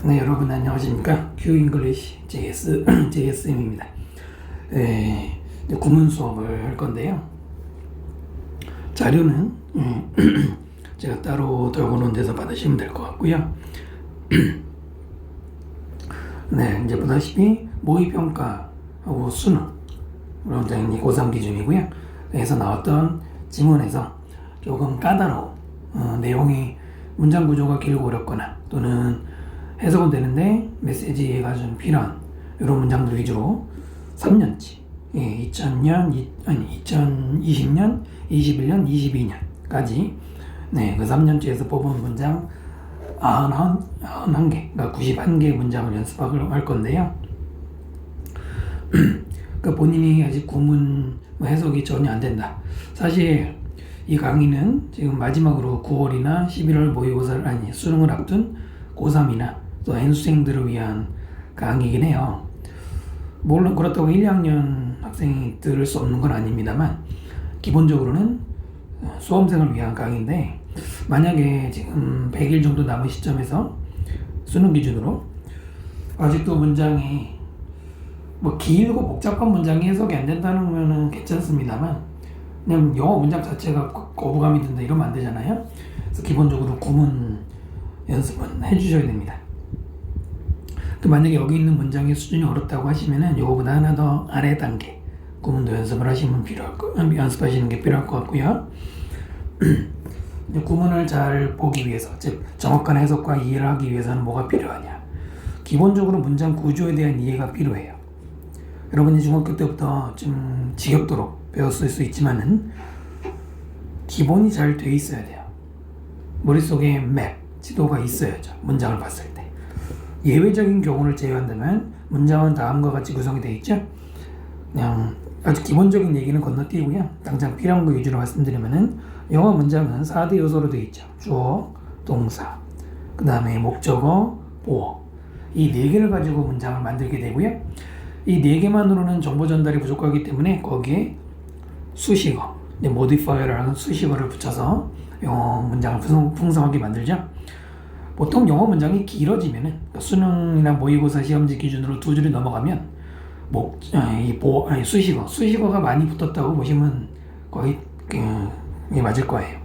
네, 여러분 안녕하십니까? 큐 잉글리시 JSM입니다. 구문 수업을 할 건데요. 자료는 제가 따로 들고 놓은 데서 받으시면 될 것 같고요. 네, 이제 보다시피 모의평가하고 수능 원장님 고3 기준이고요. 그래서 나왔던 지문에서 조금 까다로운 내용이 문장 구조가 길고 어렵거나 또는 해석은 되는데 메시지가 좀 필요한 이런 문장들 위주로 3년치 2020년, 21년, 22년까지 그 3년치에서 뽑은 문장 91개, 그러니까 91개의 문장을 연습할 건데요. 그러니까 본인이 아직 구문 해석이 전혀 안 된다. 사실 이 강의는 지금 마지막으로 9월이나 11월 모의고사를 수능을 앞둔 고3이나 또 N수생들을 위한 강의이긴 해요. 물론 그렇다고 1, 2학년 학생이 들을 수 없는 건 아닙니다만 기본적으로는 수험생을 위한 강의인데 만약에 지금 100일 정도 남은 시점에서 수능 기준으로 아직도 문장이 길고 복잡한 문장이 해석이 안 된다는 거는 괜찮습니다만 그냥 영어 문장 자체가 거부감이 든다 이러면 안 되잖아요. 그래서 기본적으로 구문 연습은 해주셔야 됩니다. 만약에 여기 있는 문장의 수준이 어렵다고 하시면은 요거보다 하나 더 아래 단계 구문도 연습을 하시면 연습하시는 게 필요할 것 같고요. 구문을 잘 보기 위해서, 즉 정확한 해석과 이해를 하기 위해서는 뭐가 필요하냐? 기본적으로 문장 구조에 대한 이해가 필요해요. 여러분이 중학교 때부터 좀 지겹도록 배웠을 수 있지만은 기본이 잘 돼 있어야 돼요. 머릿속에 맵, 지도가 있어야죠. 문장을 봤을 때. 예외적인 경우를 제외한다면 문장은 다음과 같이 구성이 되어 있죠. 그냥 아주 기본적인 얘기는 건너뛰고요. 당장 필요한 거 위주로 말씀드리면은 영어 문장은 4대 요소로 되어 있죠. 주어, 동사, 그 다음에 목적어, 보어. 이 4개를 가지고 문장을 만들게 되고요. 이 4개만으로는 정보 전달이 부족하기 때문에 거기에 수식어, modifier라는 수식어를 붙여서 영어 문장을 풍성하게 만들죠. 보통 영어 문장이 길어지면은 그러니까 수능이나 모의고사 시험지 기준으로 2줄이 넘어가면 수식어가 많이 붙었다고 보시면 거의 맞을 거예요.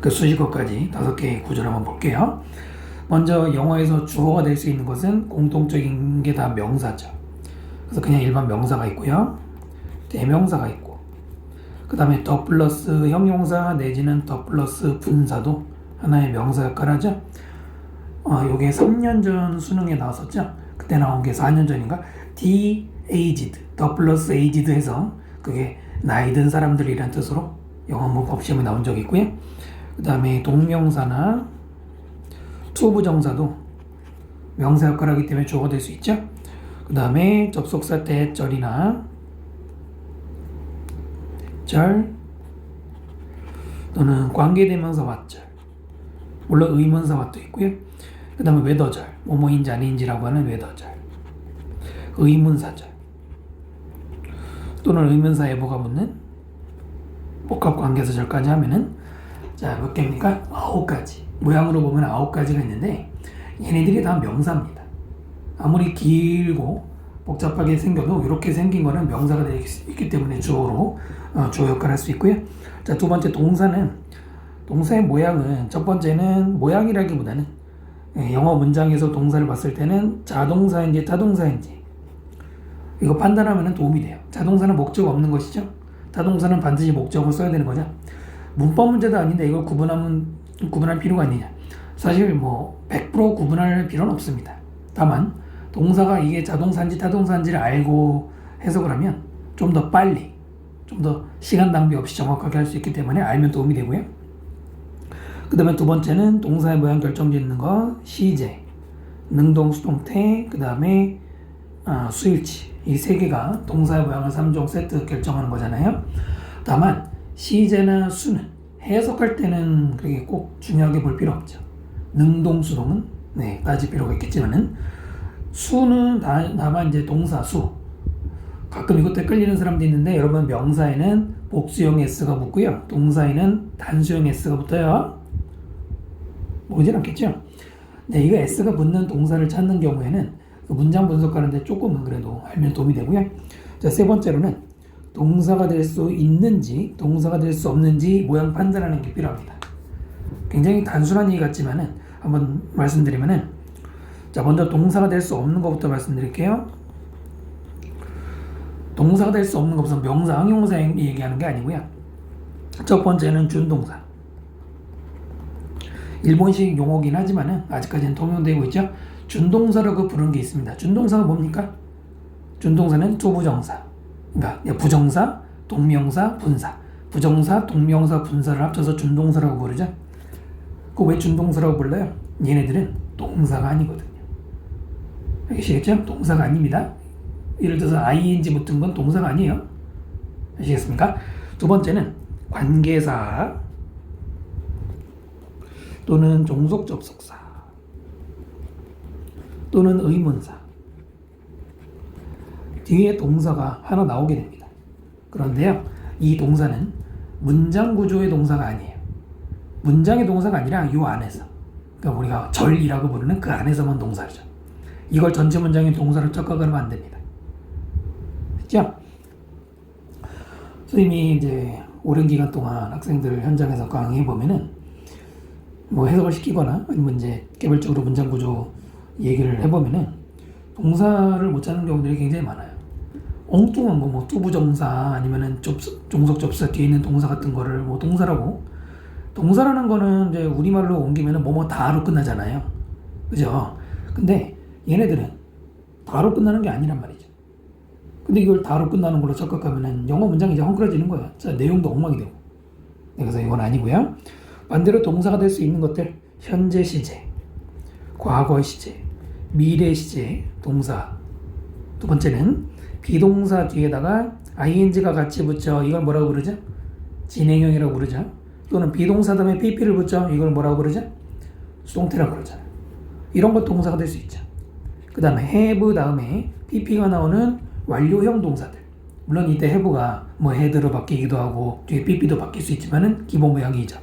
그 수식어까지 5개의 구조를 한번 볼게요. 먼저 영어에서 주어가 될 수 있는 것은 공통적인 게 다 명사죠. 그래서 그냥 일반 명사가 있고요. 대명사가 있고 그 다음에 더 플러스 형용사 내지는 더 플러스 분사도 하나의 명사 역할을 하죠. 요게 3년 전 수능에 나왔었죠. 그때 나온 게 4년 전인가? de-aged, 더 플러스 aged 해서 그게 나이 든 사람들이란 뜻으로 영어 문법 시험에 나온 적이 있고요. 그 다음에 동명사나 투부정사도 명사 역할을 하기 때문에 주어가 될 수 있죠. 그 다음에 접속사 대절이나 절 또는 관계대명사 왓절, 물론 의문사 왓도 있고요. 그 다음에 웨더절, 뭐뭐인지 아닌지라고 하는 웨더절, 의문사절 또는 의문사 예보가 붙는 복합관계사절까지 하면은 자, 몇 개입니까? 9가지. 모양으로 보면 9가지가 있는데 얘네들이 다 명사입니다. 아무리 길고 복잡하게 생겨도 이렇게 생긴 거는 명사가 되어 있기 때문에 주어로 주어 역할을 할 수 있고요. 자, 두 번째 동사의 모양은 첫 번째는 모양이라기보다는 영어 문장에서 동사를 봤을 때는 자동사인지 타동사인지 이거 판단하면 도움이 돼요. 자동사는 목적 없는 것이죠. 타동사는 반드시 목적을 써야 되는 거죠. 문법 문제도 아닌데 이걸 구분할 필요가 있느냐? 사실 100% 구분할 필요는 없습니다. 다만 동사가 이게 자동사인지 타동사인지를 알고 해석을 하면 좀 더 빨리, 좀 더 시간 낭비 없이 정확하게 할 수 있기 때문에 알면 도움이 되고요. 그 다음에 두 번째는 동사의 모양 결정짓는 거, 시제, 능동, 수동태, 그 다음에 수일치. 이 3개가 동사의 모양을 3종 세트 결정하는 거잖아요. 다만 시제나 수는 해석할 때는 그렇게 꼭 중요하게 볼 필요 없죠. 능동, 수동은 따질 필요가 있겠지만은 수는 다만 이제 동사, 수. 가끔 이것도 헷갈리는 사람도 있는데 여러분 명사에는 복수형 s가 붙고요. 동사에는 단수형 s가 붙어요. 모르진 않겠죠? 네, 이거 s가 붙는 동사를 찾는 경우에는 그 문장 분석하는데 조금은 그래도 알면 도움이 되고요. 자, 세 번째로는 동사가 될 수 있는지 동사가 될 수 없는지 모양 판단하는 게 필요합니다. 굉장히 단순한 얘기 같지만은 한번 말씀드리면은, 자, 먼저 동사가 될 수 없는 것부터 말씀드릴게요. 동사가 될 수 없는 것부터 명사, 형용사 얘기하는 게 아니고요. 첫 번째는 준동사. 일본식 용어긴 하지만은 아직까지는 통용되고 있죠. 준동사라고 부르는 게 있습니다. 준동사가 뭡니까? 준동사는 투부정사, 그러니까 부정사, 동명사, 분사, 부정사, 동명사, 분사를 합쳐서 준동사라고 부르죠. 그 왜 준동사라고 불러요? 얘네들은 동사가 아니거든요. 아시겠죠? 동사가 아닙니다. 예를 들어서 ing 붙은 건 동사가 아니에요. 아시겠습니까? 두 번째는 관계사 또는 종속 접속사 또는 의문사, 뒤에 동사가 하나 나오게 됩니다. 그런데요, 이 동사는 문장 구조의 동사가 아니에요. 문장의 동사가 아니라 이 안에서, 그러니까 우리가 절이라고 부르는 그 안에서만 동사죠. 이걸 전체 문장의 동사로 착각하면 안 됩니다. 됐죠? 선생님이 이제 오랜 기간 동안 학생들 현장에서 강의해 보면은 뭐 해석을 시키거나 아니면 이제 개별적으로 문장 구조 얘기를 해보면은 동사를 못 찾는 경우들이 굉장히 많아요. 엉뚱한 거, 뭐 투부정사 아니면은 종속 접사 뒤에 있는 동사 같은 거를 뭐 동사라고. 동사라는 거는 이제 우리말로 옮기면은 뭐뭐 다로 끝나잖아요. 그죠? 근데 얘네들은 다로 끝나는 게 아니란 말이죠. 근데 이걸 다로 끝나는 걸로 착각하면은 영어 문장이 이제 헝클어지는 거예요. 자, 내용도 엉망이 되고. 그래서 이건 아니고요. 반대로 동사가 될 수 있는 것들, 현재 시제, 과거 시제, 미래 시제, 동사. 두 번째는 비동사 뒤에다가 ing가 같이 붙죠. 이걸 뭐라고 부르죠? 진행형이라고 부르죠. 또는 비동사 다음에 pp를 붙죠. 이걸 뭐라고 부르죠? 수동태라고 그러잖아요. 이런 것 동사가 될 수 있죠. 그 다음에 have 다음에 pp가 나오는 완료형 동사들. 물론 이때 have가 뭐 had로 바뀌기도 하고 뒤에 pp도 바뀔 수 있지만은 기본 모양이죠.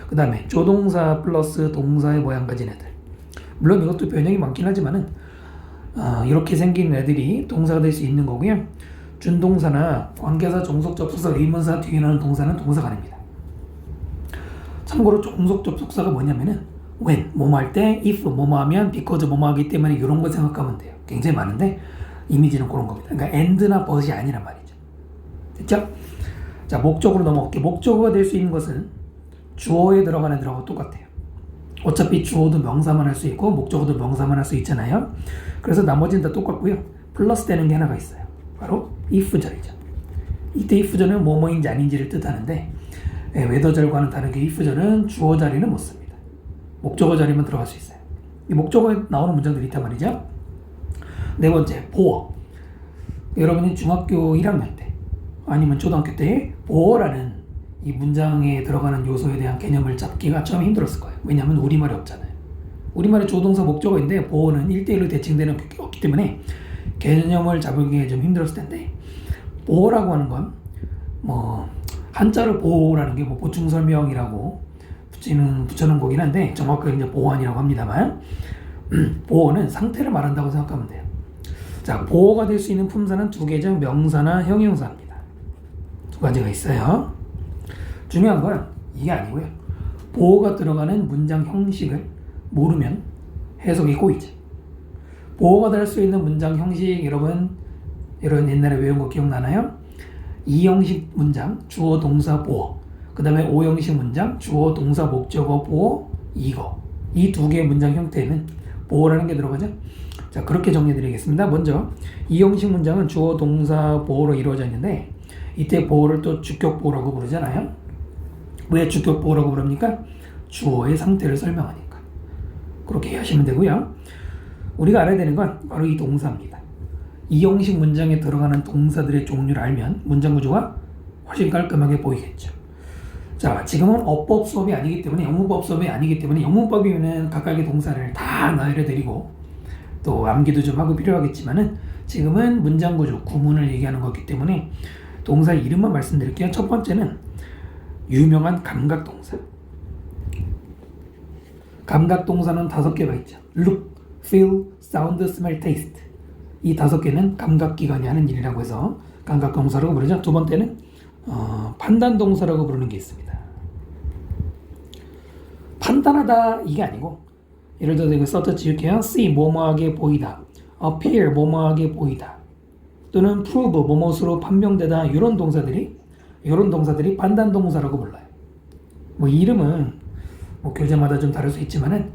그 다음에 조동사 플러스 동사의 모양 가진 애들. 물론 이것도 변형이 많긴 하지만은 이렇게 생긴 애들이 동사가 될 수 있는 거고요. 준동사나 관계사, 종속 접속사, 의문사 뒤에 나오는 동사는 동사가 아닙니다. 참고로 종속 접속사가 뭐냐면은 when, 뭐뭐 할 때, if, 뭐뭐 하면, because, 뭐뭐 하기 때문에 이런 거 생각하면 돼요. 굉장히 많은데 이미지는 그런 겁니다. 그러니까 and나 but이 아니란 말이죠. 됐죠? 자, 목적으로 넘어갈게요. 목적어가 될 수 있는 것은 주어에 들어가는 애들하고 똑같아요. 어차피 주어도 명사만 할 수 있고 목적어도 명사만 할 수 있잖아요. 그래서 나머지는 다 똑같고요. 플러스 되는 게 하나가 있어요. 바로 if 절이죠. 이때 if 절은 뭐뭐인지 아닌지를 뜻하는데 웨더 절과는 다르게 if 절은 주어 자리는 못 씁니다. 목적어 자리만 들어갈 수 있어요. 이 목적어에 나오는 문장들이 있단 말이죠. 네 번째, 보어. 여러분이 중학교 1학년 때 아니면 초등학교 때 보어라는 이 문장에 들어가는 요소에 대한 개념을 잡기가 처음에 힘들었을 거예요. 왜냐하면 우리말이 없잖아요. 우리말에 조동사 목적어인데 보어는 1대1로 대칭되는 게 없기 때문에 개념을 잡기 좀 힘들었을 텐데, 보어라고 하는 건 뭐 한자로 보어라는 게 뭐 보충 설명이라고 붙여놓은 거긴 한데 정확하게 이제 보어안이라고 합니다만 보어는 상태를 말한다고 생각하면 돼요. 자, 보어가 될 수 있는 품사는 두 개죠. 명사나 형용사입니다. 두 가지가 있어요. 중요한 건 이게 아니고요. 보어가 들어가는 문장 형식을 모르면 해석이 꼬이죠. 보어가 될 수 있는 문장 형식, 여러분 옛날에 외운 거 기억나나요? 2형식 문장, 주어, 동사, 보어. 그 다음에 5형식 문장, 주어, 동사, 목적어, 보어, 이거. 이 두 개의 문장 형태에는 보어라는 게 들어가죠. 자, 그렇게 정리해 드리겠습니다. 먼저 2형식 문장은 주어, 동사, 보어로 이루어져 있는데 이때 보어를 또 주격 보어라고 부르잖아요. 왜 주격 보어라고 부릅니까? 주어의 상태를 설명하니까. 그렇게 이해하시면 되고요. 우리가 알아야 되는 건 바로 이 동사입니다. 2형식 문장에 들어가는 동사들의 종류를 알면 문장 구조가 훨씬 깔끔하게 보이겠죠. 자, 지금은 어법 수업이 아니기 때문에, 영문법 수업이 아니기 때문에 영문법이면은 각각의 동사를 다 나열해드리고 또 암기도 좀 하고 필요하겠지만은 지금은 문장 구조, 구문을 얘기하는 거기 때문에 동사 이름만 말씀드릴게요. 첫 번째는 유명한 감각동사. 감각 동사는 5개가 있죠. look, feel, sound, smell, taste. 이 5개는 감각 기관이 하는 일이라고 해서 감각 동사라고 부르죠. 두 번째는 판단 동사라고 부르는 게 있습니다. 판단하다 이게 아니고 예를 들어서 이거 써서 지울게요. see 뭐뭐하게 보이다, appear 뭐뭐하게 보이다, 또는 prove 뭐뭐으로 판명되다 이런 동사들이 판단 동사라고 불러요. 뭐 이름은 뭐 교재마다 좀 다를 수 있지만은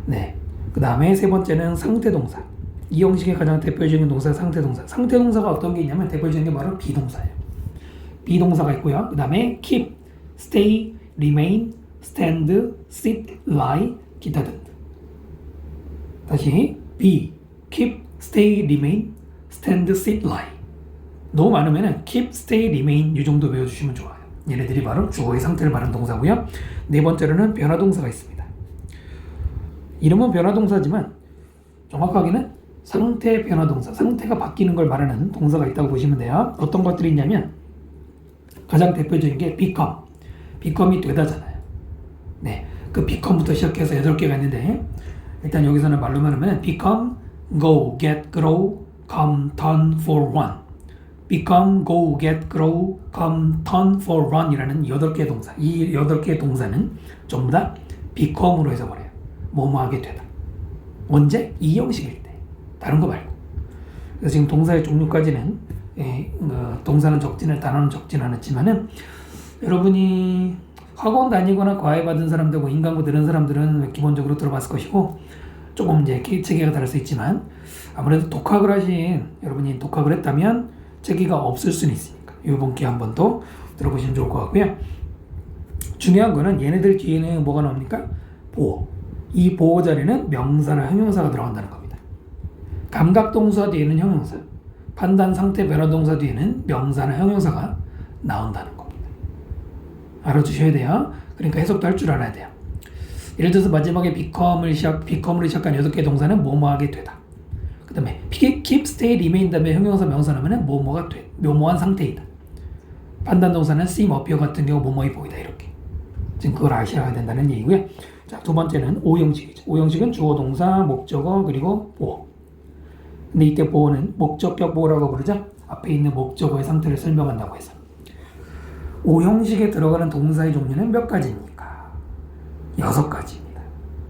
네. 그 다음에 세 번째는 상태 동사. 이 형식의 가장 대표적인 동사가 상태 동사. 상태 동사가 어떤 게 있냐면 대표적인 게 바로 비동사예요. 비동사가 있고요. 그 다음에 keep, stay, remain, stand, sit, lie, 기타 등등. 다시 be, keep, stay, remain, stand, sit, lie. 너무 많으면은 keep, stay, remain 이 정도 외워주시면 좋아요. 얘네들이 바로 주어의 상태를 말하는 동사고요. 네 번째로는 변화 동사가 있습니다. 이름은 변화 동사지만 정확하게는 상태 변화 동사, 상태가 바뀌는 걸 말하는 동사가 있다고 보시면 돼요. 어떤 것들이 있냐면 가장 대표적인 게 become. become이 되다잖아요. 네, 그 become부터 시작해서 8개가 있는데 일단 여기서는 말로만 하면 become, go, get, grow, come, turn, for, run. become, go, get, grow, come, turn, for, run 이라는 8개의 동사. 이 8개의 동사는 전부 다 become으로 해서 버려요. 뭐뭐하게 되다. 언제? 이 형식일 때. 다른 거 말고. 그래서 지금 동사의 종류까지는 동사는 적지는 단어는 적진 않았지만은 여러분이 학원 다니거나 과외 받은 사람들, 뭐 인강고 들은 사람들은 기본적으로 들어봤을 것이고 조금 이제 체계가 다를 수 있지만 아무래도 독학을 하신 여러분이 독학을 했다면 체계가 없을 수는 있으니까 이번 기회에 한번 더 들어보시면 좋을 것 같고요. 중요한 거는 얘네들 뒤에는 뭐가 나옵니까? 보호. 이 보호 자리는 명사나 형용사가 들어간다는 겁니다. 감각 동사 뒤에는 형용사, 판단 상태 변화 동사 뒤에는 명사나 형용사가 나온다는 겁니다. 알아주셔야 돼요. 그러니까 해석도 할 줄 알아야 돼요. 예를 들어서 마지막에 become으로 시작한 8개의 동사는 뭐뭐하게 되다. 그 다음에 keep, stay, remain 다음에 형용사 명사 나오면 뭐뭐가 돼, 뭐뭐한 상태이다. 판단 동사는 seem, appear 같은 경우 뭐뭐해 보이다 이렇게. 지금 그걸 아셔야 된다는 얘기고요. 자, 두 번째는 오형식이죠. 오형식은 주어, 동사, 목적어, 그리고 보호. 근데 이때 보호는 목적격 보호라고 부르죠. 앞에 있는 목적어의 상태를 설명한다고 해서. 오형식에 들어가는 동사의 종류는 몇 가지입니까? 6가지입니다.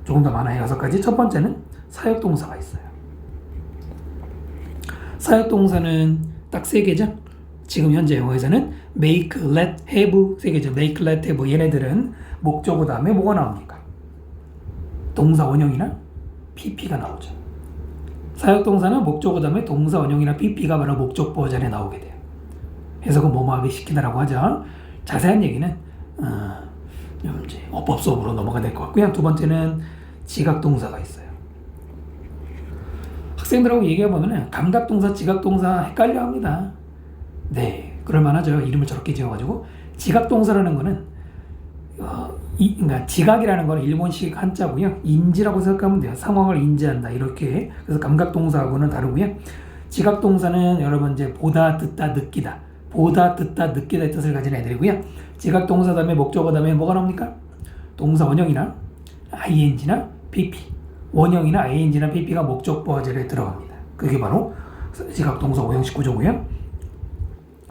조금 더 많아요. 6가지. 첫 번째는 사역동사가 있어요. 사역동사는 딱 3개죠. 지금 현재 영어에서는 make, let, have 3개죠. make, let, have 얘네들은 목적어 다음에 뭐가 나옵니까? 동사 원형이나 PP가 나오죠. 사역동사는 목적어 다음에 동사 원형이나 PP가 바로 목적 보호 자리에 나오게 돼요. 해석은 뭐뭐하게 시키다라고 하죠. 자세한 얘기는 이제 어법 수업으로 넘어가야 될 것 같고요. 두 번째는 지각동사가 있어요. 학생들하고 얘기해보면 감각동사, 지각동사 헷갈려합니다. 네, 그럴만하죠. 이름을 저렇게 지어가지고. 지각동사라는 거는 그러니까 지각이라는 거는 일본식 한자고요. 인지라고 생각하면 돼요. 상황을 인지한다 이렇게. 그래서 감각동사하고는 다르고요. 지각동사는 여러분 이제 보다, 듣다, 느끼다. 보다, 듣다, 느끼다의 뜻을 가진 애들이고요. 지각동사 다음에 목적어 다음에 뭐가 나옵니까? 동사 원형이나 ing나 pp. 원형이나 ing나 pp가 목적 보호 자리에 들어갑니다. 그게 바로 지각동사 오형식 구조고요.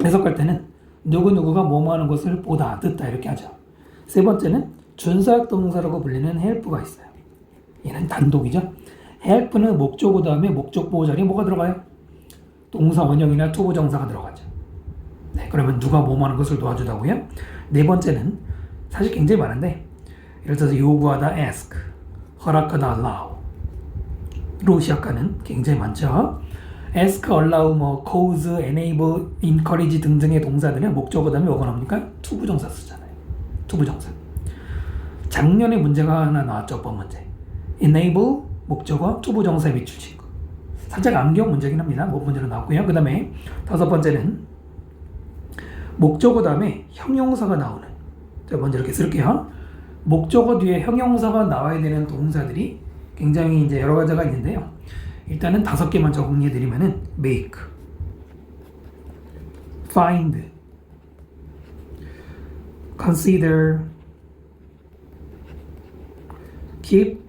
해석할 때는 누구누구가 뭐뭐 하는 것을 보다, 듣다 이렇게 하죠. 세 번째는 준사역 동사라고 불리는 help가 있어요. 얘는 단독이죠. help는 목적어 다음에 목적 보호 자리에 뭐가 들어가요? 동사 원형이나 투부정사가 들어가죠. 네, 그러면 누가 뭐뭐 하는 것을 도와주다고요? 네 번째는 사실 굉장히 많은데 예를 들어서 요구하다 ask, 허락하다 allow 로 시작하는 굉장히 많죠. ask, allow, 뭐 cause, enable, encourage 등등의 동사들은 목적어 다음에 뭐가 나옵니까? 투부정사 쓰잖아요. 투부정사. 작년에 문제가 하나 나왔죠. 어법 문제. enable, 목적어, 투부정사에 비추신 거. 살짝 암기형 문제긴 합니다. 뭐 문제로 나왔고요. 그 다음에 다섯 번째는 목적어 다음에 형용사가 나오는. 제가 먼저 이렇게 쓸게요. 목적어 뒤에 형용사가 나와야 되는 동사들이 굉장히 이제 여러 가지가 있는데요. 일단은 5개만 정리해드리면은 make, find, consider, keep,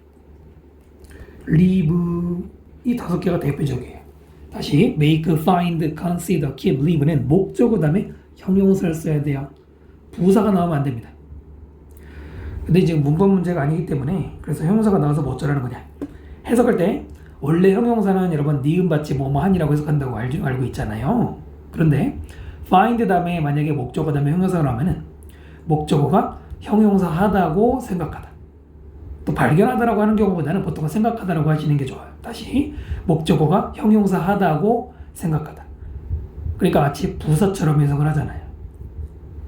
live 이 5개가 대표적이에요. 다시 make, find, consider, keep, live는 목적어 다음에 형용사를 써야 돼요. 부사가 나오면 안 됩니다. 근데 지금 문법 문제가 아니기 때문에 그래서 형용사가 나와서 뭐 어쩌라는 거냐. 해석할 때 원래 형용사는 여러분 니은 받치 뭐뭐한이라고 해석한다고 알고 있잖아요. 그런데 find 다음에 만약에 목적어 다음에 형용사가 나오면은 목적어가 형용사 하다고 생각하다. 또 발견하다라고 하는 경우보다는 보통 생각하다라고 하시는 게 좋아요. 다시 목적어가 형용사 하다고 생각하다. 그러니까 마치 부사처럼 해석을 하잖아요.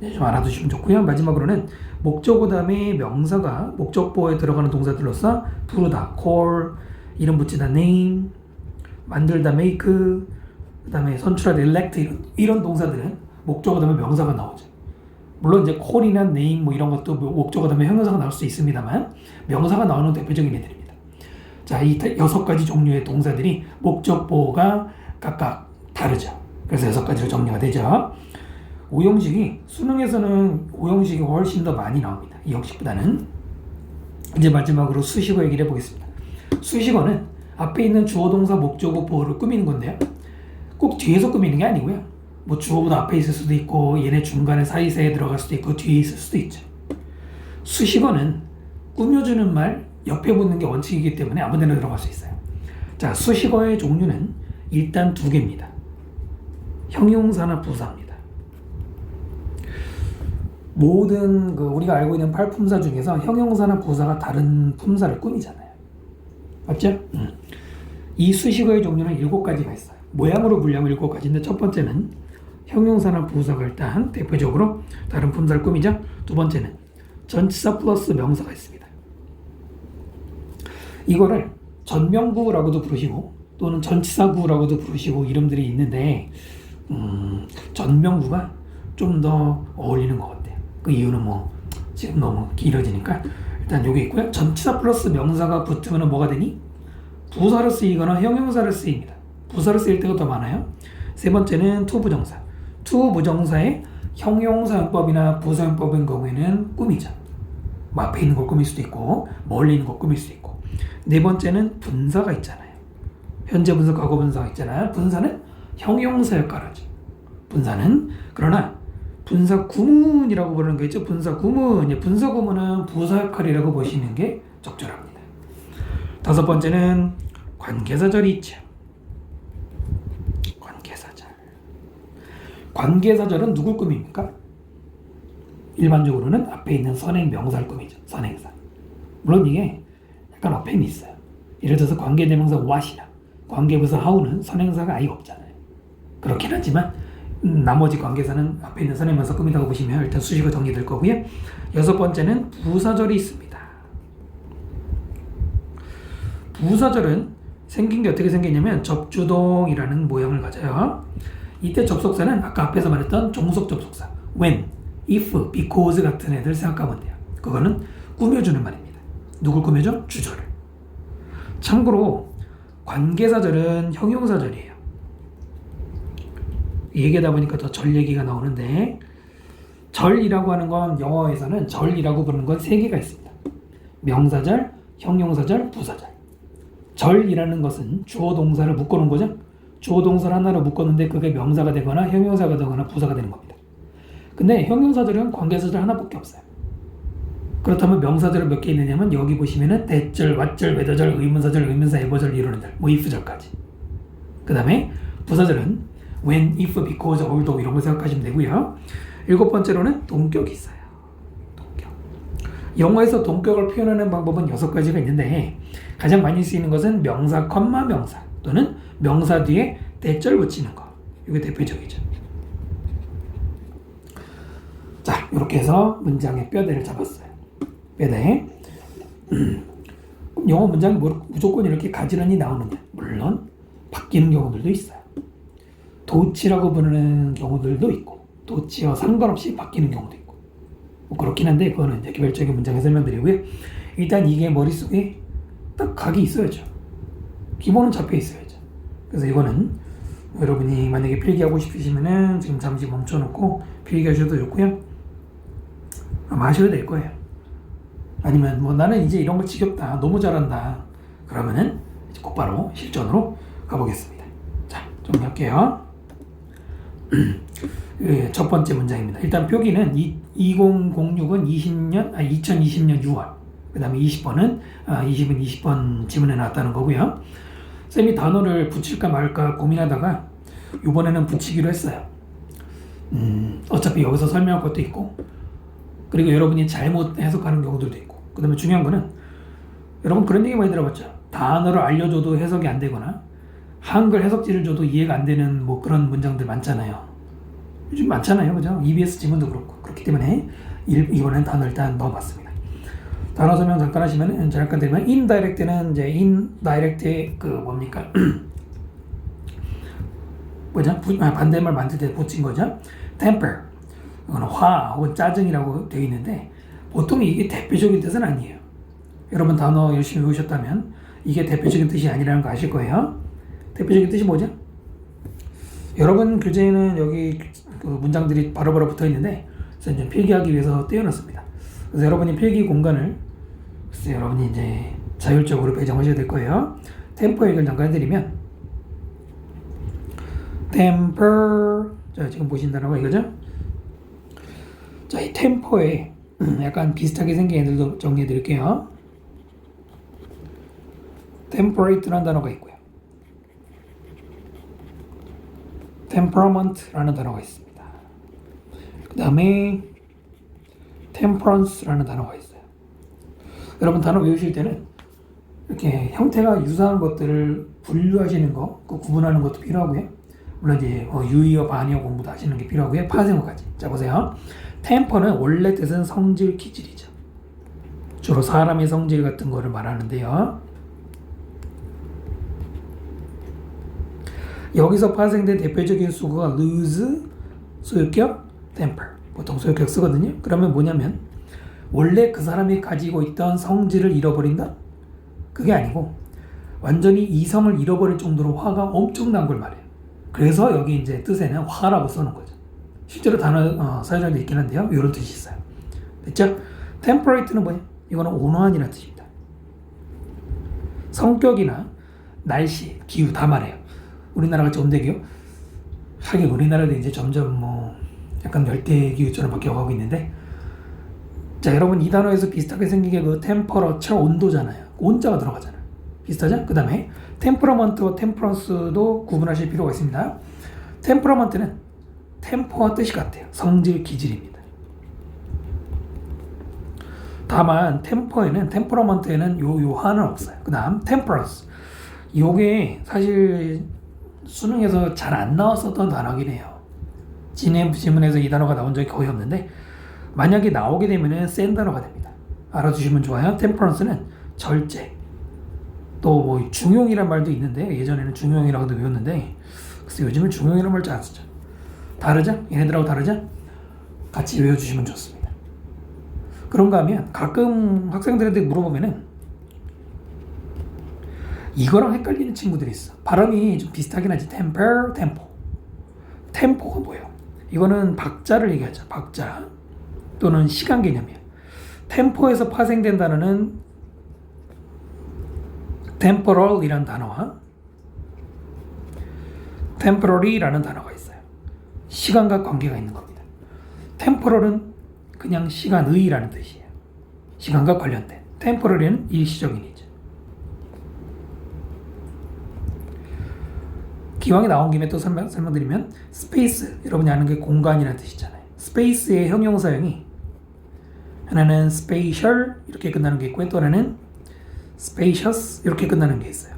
네, 좀 알아두시면 좋고요. 마지막으로는 목적어 다음에 명사가 목적보에 들어가는 동사들로서 부르다, call, 이름 붙이다, name, 만들다, make, 그 다음에 선출하다, elect 이런 동사들은 목적어 다음에 명사가 나오죠. 물론 이제 call이나 name 뭐 이런 것도 목적어 다음에 형용사가 나올 수 있습니다만 명사가 나오는 대표적인 애들입니다. 자, 이 6가지 종류의 동사들이 목적보가 각각 다르죠. 그래서 6가지로 정리가 되죠. 오형식이 수능에서는 오형식이 훨씬 더 많이 나옵니다. 이 형식보다는. 이제 마지막으로 수식어 얘기를 해보겠습니다. 수식어는 앞에 있는 주어 동사 목적어 보어를 꾸미는 건데요. 꼭 뒤에서 꾸미는 게 아니고요. 뭐 주어보다 앞에 있을 수도 있고 얘네 중간에 사이사이에 들어갈 수도 있고 뒤에 있을 수도 있죠. 수식어는 꾸며주는 말 옆에 붙는 게 원칙이기 때문에 아무 데나 들어갈 수 있어요. 자, 수식어의 종류는 일단 2개입니다. 형용사나 부사입니다. 모든 우리가 알고 있는 8품사 중에서 형용사나 부사가 다른 품사를 꾸미잖아요. 맞죠? 이 수식어의 종류는 7가지가 있어요. 모양으로 분류하면 7가지인데 첫 번째는 형용사나 부사가 일단 대표적으로 다른 품사를 꾸미죠. 두 번째는 전치사 플러스 명사가 있습니다. 이거를 전명구라고도 부르시고 또는 전치사구라고도 부르시고 이름들이 있는데 전명구가 좀 더 어울리는 것 같아요. 그 이유는 뭐 지금 너무 길어지니까 일단 여기 있고요. 전치사 플러스 명사가 붙으면 뭐가 되니? 부사로 쓰이거나 형용사를 쓰입니다. 부사로 쓰일 때가 더 많아요. 세 번째는 투부정사. 투부정사의 형용사용법이나 부사용법인 경우에는 꾸미죠. 뭐 앞에 있는 걸 꾸밀 수도 있고 멀리 있는 걸 꾸밀 수도 있고. 네 번째는 분사가 있잖아요. 현재 분사, 과거 분사가 있잖아요. 분사는 형용사 역할을 하죠. 분사는. 그러나 분사 구문이라고 부르는 게 있죠. 분사 구문. 분사 구문은 부사 역할이라고 보시는 게 적절합니다. 다섯 번째는 관계사절이 있죠. 관계사절. 관계사절은 누굴 꾸밉니까? 일반적으로는 앞에 있는 선행 명사를 꾸미죠. 선행사. 물론 이게 약간 어폐이 있어요. 예를 들어서 관계대명사 what이나 관계부사 how는 선행사가 아예 없잖아요. 그렇긴 하지만 나머지 관계사는 앞에 있는 선행명사 꾸미다고 보시면 일단 수식어 정리될 거고요. 여섯 번째는 부사절이 있습니다. 부사절은 생긴 게 어떻게 생겼냐면 접주동이라는 모양을 가져요. 이때 접속사는 아까 앞에서 말했던 종속 접속사 when, if, because 같은 애들 생각하면 돼요. 그거는 꾸며주는 말입니다. 누굴 꾸며줘? 주절을. 참고로 관계사절은 형용사절이에요. 얘기하다 보니까 더 절 얘기가 나오는데 절이라고 하는 건 영어에서는 절이라고 부르는 건 3개가 있습니다. 명사절, 형용사절, 부사절. 절이라는 것은 주어 동사를 묶어놓은 거죠. 주어 동사를 하나로 묶었는데 그게 명사가 되거나 형용사가 되거나 부사가 되는 겁니다. 근데 형용사절은 관계사절 하나밖에 없어요. 그렇다면 명사절은 몇 개 있느냐면 여기 보시면은 대절, 왓절, 외도절, 의문사절, 의문사, 예보절 이런 애들, 뭐 if절까지. 그 다음에 부사절은 when, if, because, although 이런 거 생각하시면 되고요. 7번째로는 동격이 있어요. 동격. 영어에서 동격을 표현하는 방법은 6가지가 있는데 가장 많이 쓰이는 것은 명사, 명사 또는 명사 뒤에 대절 붙이는 거. 이게 대표적이죠. 자, 이렇게 해서 문장의 뼈대를 잡았어요. 뼈대. 영어 문장이 무조건 이렇게 가지런히 나오느냐? 물론 바뀌는 경우들도 있어요. 도치라고 부르는 경우들도 있고 도치와 상관없이 바뀌는 경우도 있고 뭐 그렇긴 한데 그거는 이제 개별적인 문장에 설명드리고요. 일단 이게 머릿속에 딱 각이 있어야죠. 기본은 잡혀 있어야죠. 그래서 이거는 여러분이 만약에 필기하고 싶으시면은 지금 잠시 멈춰놓고 필기하셔도 좋고요. 아마 하셔도 될 거예요. 아니면 뭐 나는 이제 이런 거 지겹다, 너무 잘한다 그러면은 곧바로 실전으로 가보겠습니다. 자, 정리할게요. 첫 번째 문장입니다. 일단 표기는 2006은 2020년 6월. 그 다음에 20번은 20은 20번 지문에 나왔다는 거고요. 쌤이 단어를 붙일까 말까 고민하다가 이번에는 붙이기로 했어요. 어차피 여기서 설명할 것도 있고, 그리고 여러분이 잘못 해석하는 경우들도 있고, 그 다음에 중요한 거는 여러분 그런 얘기 많이 들어봤죠. 단어를 알려줘도 해석이 안 되거나 한글 해석지를 줘도 이해가 안 되는 뭐 그런 문장들 많잖아요. 요즘 많잖아요, 그죠? EBS 지문도 그렇고. 그렇기 때문에 이번엔 단어 일단 넣어봤습니다. 단어 설명 잠깐 하시면 잠깐 드리면 indirect는 이제 indirect의 그 뭡니까? 뭐죠? 반대말 만들 때 붙인 거죠. temper, 이거는 화 혹은 짜증이라고 되어 있는데 보통 이게 대표적인 뜻은 아니에요. 여러분 단어 열심히 외우셨다면 이게 대표적인 뜻이 아니라는 거 아실 거예요. 대표적인 뜻이 뭐죠? 여러분 교재에는 여기 그 문장들이 바로바로 붙어 있는데 그래서 이제 필기하기 위해서 떼어놨습니다. 그래서 여러분이 필기 공간을 글쎄 여러분이 이제 자율적으로 배정하셔야 될 거예요. 템포 얘기를 잠깐 해드리면 템퍼, 자 지금 보신 단어가 이거죠? 자, 이 템포에 약간 비슷하게 생긴 애들도 정리해 드릴게요. temporate라는 단어가 있고요. temperament라는 단어가 있습니다. 그 다음에 temperance라는 단어가 있어요. 여러분 단어 외우실 때는 이렇게 형태가 유사한 것들을 분류하시는 거, 그 구분하는 것도 필요하고요. 물론 이제 유의어, 반의어 공부도 하시는 게 필요하고요. 파생어까지. 자 보세요. 템퍼는 원래 뜻은 성질, 기질이죠. 주로 사람의 성질 같은 거를 말하는데요. 여기서 파생된 대표적인 수거가 lose, 소유격, temper. 보통 소유격 쓰거든요. 그러면 뭐냐면 원래 그 사람이 가지고 있던 성질을 잃어버린다? 그게 아니고 완전히 이성을 잃어버릴 정도로 화가 엄청난 걸 말해요. 그래서 여기 이제 뜻에는 화라고 써놓은 거죠. 실제로 단어 사용자도 있긴 한데요. 이런 뜻이 있어요. 됐죠? temperate는 뭐냐? 이거는 온화한이라는 뜻입니다. 성격이나 날씨, 기후 다 말해요. 우리나라가 온대기후? 하긴 우리나라도 이제 점점 뭐 약간 열대기후처럼 바뀌어가고 있는데, 자 여러분 이 단어에서 비슷하게 생긴 게 그 temperature, 온도잖아요. 온자가 들어가잖아요. 비슷하죠? 그 다음에 temperament와 temperance도 구분하실 필요가 있습니다. temperament는 템포와 뜻이 같아요. 성질, 기질입니다. 다만 temperament에는 요 한은 없어요. 그 다음 temperance, 요게 사실 수능에서 잘 안 나왔었던 단어긴 해요. 지문에서 이 단어가 나온 적이 거의 없는데 만약에 나오게 되면 센 단어가 됩니다. 알아두시면 좋아요. temperance는 절제, 또 뭐 중용이란 말도 있는데 예전에는 중용이라고도 외웠는데 글쎄 요즘은 중용이라는 말 잘 안 쓰죠. 다르죠? 얘네들하고 다르죠? 같이 외워주시면 좋습니다. 그런가 하면 가끔 학생들한테 물어보면은 이거랑 헷갈리는 친구들이 있어. 발음이 좀 비슷하긴 하지. temper, tempo. tempo가 뭐예요? 이거는 박자를 얘기하죠. 박자 또는 시간 개념이에요. tempo에서 파생된 단어는 temporal이라는 단어와 temporary라는 단어가 있어요. 시간과 관계가 있는 겁니다. temporal은 그냥 시간의라는 뜻이에요. 시간과 관련된. temporary는 일시적인이죠. 기왕에 나온 김에 또 설명드리면 space, 여러분이 아는 게 공간이라는 뜻이잖아요. space의 형용사형이 하나는 spatial 이렇게 끝나는 게 있고 또 하나는 spacious 이렇게 끝나는 게 있어요.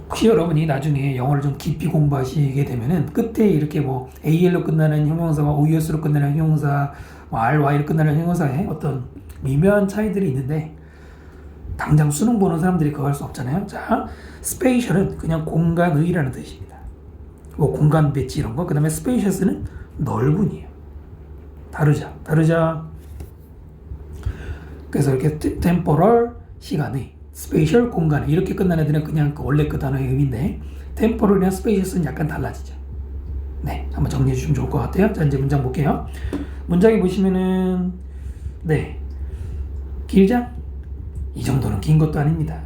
혹시 여러분이 나중에 영어를 좀 깊이 공부하시게 되면은 끝에 이렇게 뭐 AL로 끝나는 형용사와 OUS로 끝나는 형용사, 뭐 RY로 끝나는 형용사에 어떤 미묘한 차이들이 있는데 당장 수능 보는 사람들이 그거 할 수 없잖아요. 자, spatial은 그냥 공간의라는 뜻입니다. 뭐 공간 배치 이런 거. 그 다음에 spacious는 넓은이에요. 다르죠? 그래서 이렇게 temporal, 시간의, spatial, 공간의 이렇게 끝나는 애들은 그냥 원래 그 단어의 의미인데 temporal이나 spacious는 약간 달라지죠. 네, 한번 정리해 주시면 좋을 것 같아요. 자, 이제 문장 볼게요. 문장에 보시면은 네, 길죠? 이 정도는 긴 것도 아닙니다.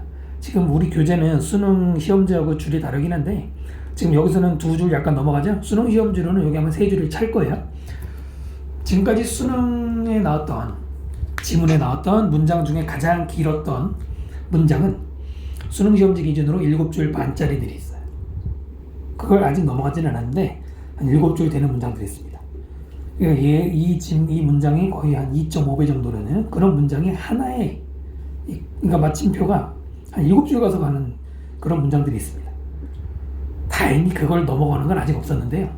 지금 우리 교재는 수능 시험지하고 줄이 다르긴 한데 지금 여기서는 두 줄 약간 넘어가죠. 수능 시험지로는 여기 하면 세 줄을 찰 거예요. 지금까지 수능에 나왔던 지문에 나왔던 문장 중에 가장 길었던 문장은 수능 시험지 기준으로 7줄 반짜리들이 있어요. 그걸 아직 넘어가지는 않았는데 한 7줄 되는 문장들이 있습니다. 그러니까 이 문장이 거의 한 2.5배 정도 되는 그런 문장이 하나에, 그러니까 마침표가 한 7줄 가서 가는 그런 문장들이 있습니다. 다행히 그걸 넘어가는 건 아직 없었는데요.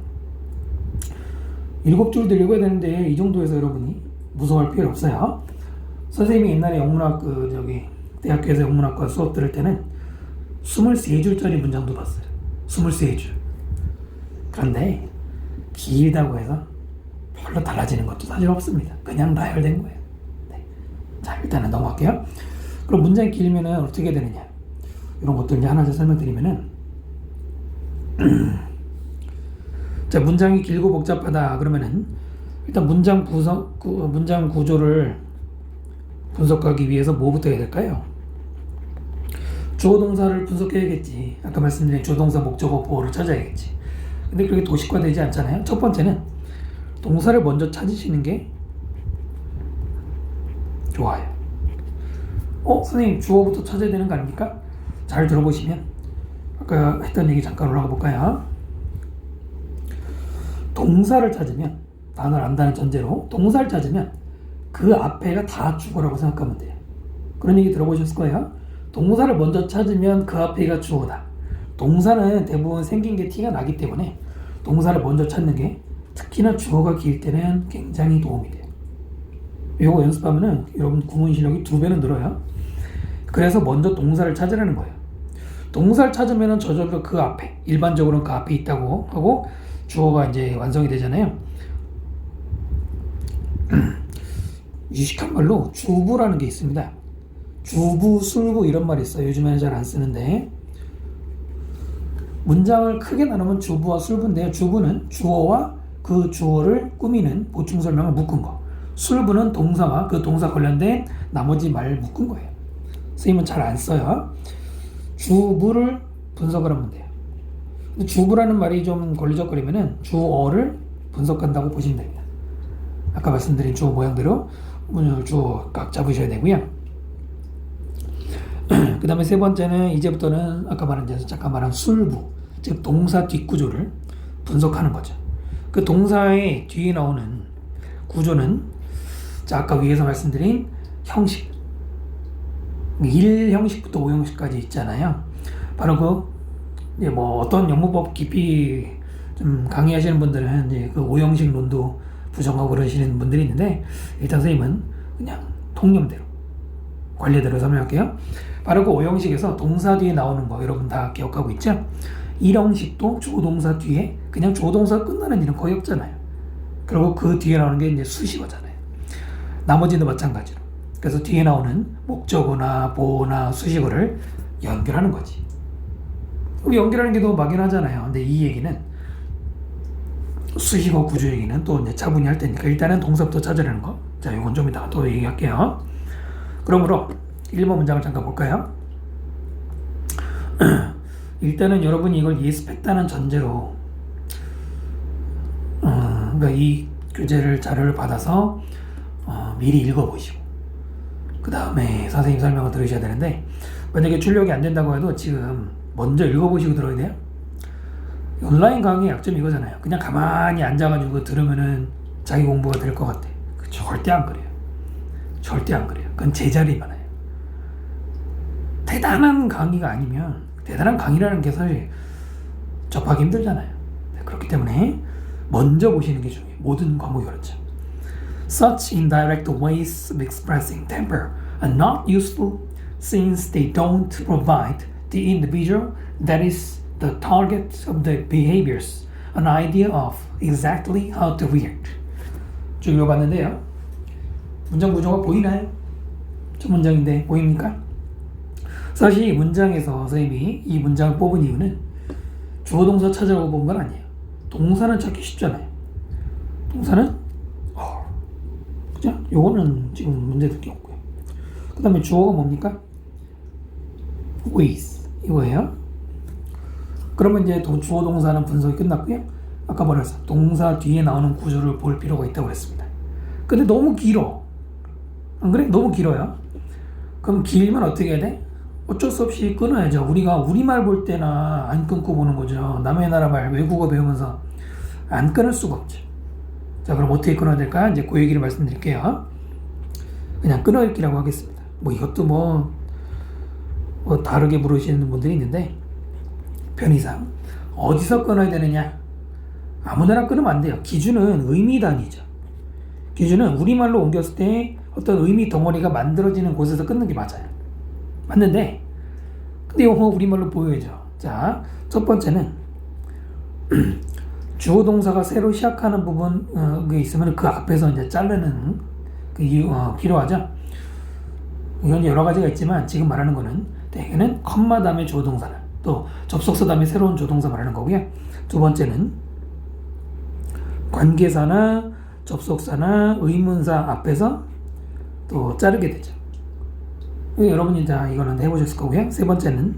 7줄 들려야 되는데 이 정도에서 여러분이 무서워할 필요 없어요. 선생님이 옛날에 영문학 대학교에서 영문학과 수업 들을 때는 23줄짜리 문장도 봤어요. 23줄. 그런데 길다고 해서 별로 달라지는 것도 사실 없습니다. 그냥 나열된 거예요. 네. 자, 일단은 넘어갈게요. 그럼 문장이 길면은 어떻게 되느냐? 이런 것들 이제 하나씩 설명드리면은 자, 문장이 길고 복잡하다 그러면은 일단 문장 구조를 분석하기 위해서 뭐부터 해야 될까요? 주어 동사를 분석해야겠지. 아까 말씀드린 주어 동사 목적어 보어를 찾아야겠지. 근데 그렇게 도식화되지 않잖아요. 첫 번째는 동사를 먼저 찾으시는 게 좋아요. 선생님 주어부터 찾아야 되는 거 아닙니까? 잘 들어보시면 아까 했던 얘기 잠깐 올라가 볼까요? 동사를 찾으면, 단어를 안다는 전제로 동사를 찾으면 그 앞에가 다 주어라고 생각하면 돼요. 그런 얘기 들어보셨을 거예요. 동사를 먼저 찾으면 그 앞에가 주어다. 동사는 대부분 생긴 게 티가 나기 때문에 동사를 먼저 찾는 게 특히나 주어가 길 때는 굉장히 도움이 돼요. 이거 연습하면은 여러분 구문 실력이 2배는 늘어요. 그래서 먼저 동사를 찾으라는 거예요. 동사를 찾으면은 저절로 그 앞에, 일반적으로는 그 앞에 있다고 하고 주어가 이제 완성이 되잖아요. 유식한 말로 주부라는 게 있습니다. 주부, 술부 이런 말이 있어요. 요즘에는 잘 안 쓰는데 문장을 크게 나누면 주부와 술부인데요. 주부는 주어와 그 주어를 꾸미는 보충 설명을 묶은 거. 술부는 동사와 그 동사 관련된 나머지 말 묶은 거예요. 선생님은 잘 안 써요. 주부를 분석을 하면 돼요. 주부라는 말이 좀 걸리적거리면은 주어를 분석한다고 보시면 됩니다. 아까 말씀드린 주어 모양대로 주어 각 잡으셔야 되고요. 그 다음에 세 번째는 이제부터는 아까 말한 데서 잠깐 말한 술부, 즉 동사 뒷구조를 분석하는 거죠. 그 동사의 뒤에 나오는 구조는 자, 아까 위에서 말씀드린 형식 1형식부터 5형식까지 있잖아요. 바로 어떤 영문법 깊이 좀 강의하시는 분들은 이제 그 5형식 론도 부정하고 그러시는 분들이 있는데 일단 선생님은 그냥 통념대로 관례대로 설명할게요. 바로 그 5형식에서 동사 뒤에 나오는 거 여러분 다 기억하고 있죠? 1형식도 주어동사 뒤에 그냥 주어동사 끝나는 일은 거의 없잖아요. 그리고 그 뒤에 나오는 게 이제 수식어잖아요. 나머지도 마찬가지로. 그래서 뒤에 나오는 목적어나 보어나 수식어를 연결하는 거지. 연결하는 게 더 막연하잖아요. 근데 이 얘기는 수식어 구조 얘기는 또 이제 차분히 할 테니까 일단은 동사부터 찾으라는 거. 자, 이건 좀 이따가 또 얘기할게요. 그러므로 1번 문장을 잠깐 볼까요? 일단은 여러분이 이걸 예습했다는 전제로 그러니까 이 교재를 자료를 받아서 미리 읽어보시고 그 다음에 선생님 설명을 들으셔야 되는데 만약에 출력이 안 된다고 해도 지금 먼저 읽어보시고 들어야 돼요. 온라인 강의 약점이 이거잖아요. 그냥 가만히 앉아가지고 들으면은 자기 공부가 될 것 같아. 절대 안 그래요. 절대 안 그래요. 그건 제자리만 해요. 대단한 강의가 아니면 대단한 강의라는 게 사실 접하기 힘들잖아요. 그렇기 때문에 먼저 보시는 게 중요해요. 모든 과목이 그렇죠. Such indirect ways of expressing temper are not useful since they don't provide the individual, that is the target of the behaviors, an idea of exactly how to react. 쭉 읽어봤는데요. 문장 구조가 보이나요? 첫 문장인데 보입니까? 사실 이 문장에서 선생님이 이 문장을 뽑은 이유는 주어 동사 찾으라고 본 건 아니에요. 동사는 찾기 쉽잖아요. 동사는 그죠? 요거는 지금 문제될 게 없고요. 그 다음에 주어가 뭡니까? with 이거예요. 그러면 이제 주어 동사는 분석이 끝났고요. 아까 말했어. 동사 뒤에 나오는 구조를 볼 필요가 있다고 그랬습니다. 근데 너무 길어. 안 그래? 너무 길어요. 그럼 길면 어떻게 해야 돼? 어쩔 수 없이 끊어야죠. 우리가 우리말 볼 때나 안 끊고 보는 거죠. 남의 나라 말, 외국어 배우면서 안 끊을 수가 없죠. 자, 그럼 어떻게 끊어야 될까? 이제 그 얘기를 말씀드릴게요. 그냥 끊어읽기라고 하겠습니다. 뭐 이것도 뭐 다르게 부르시는 분들이 있는데, 편의상 어디서 끊어야 되느냐? 아무데나 끊으면 안 돼요. 기준은 의미 단위죠. 기준은 우리말로 옮겼을 때 어떤 의미 덩어리가 만들어지는 곳에서 끊는 게 맞아요. 맞는데, 근데 영어 우리말로 보여야죠. 자, 첫 번째는 주어 동사가 새로 시작하는 부분이 있으면 그 앞에서 이제 자르는 그 이유 필요하죠. 이건 여러 가지가 있지만 지금 말하는 거는 대개는 컴마 다음에 주어 동사나 또 접속사 다음에 새로운 주어 동사 말하는 거고요. 두 번째는 관계사나 접속사나 의문사 앞에서 또 자르게 되죠. 여러분이 다 이거는 해보셨을 거고요. 세 번째는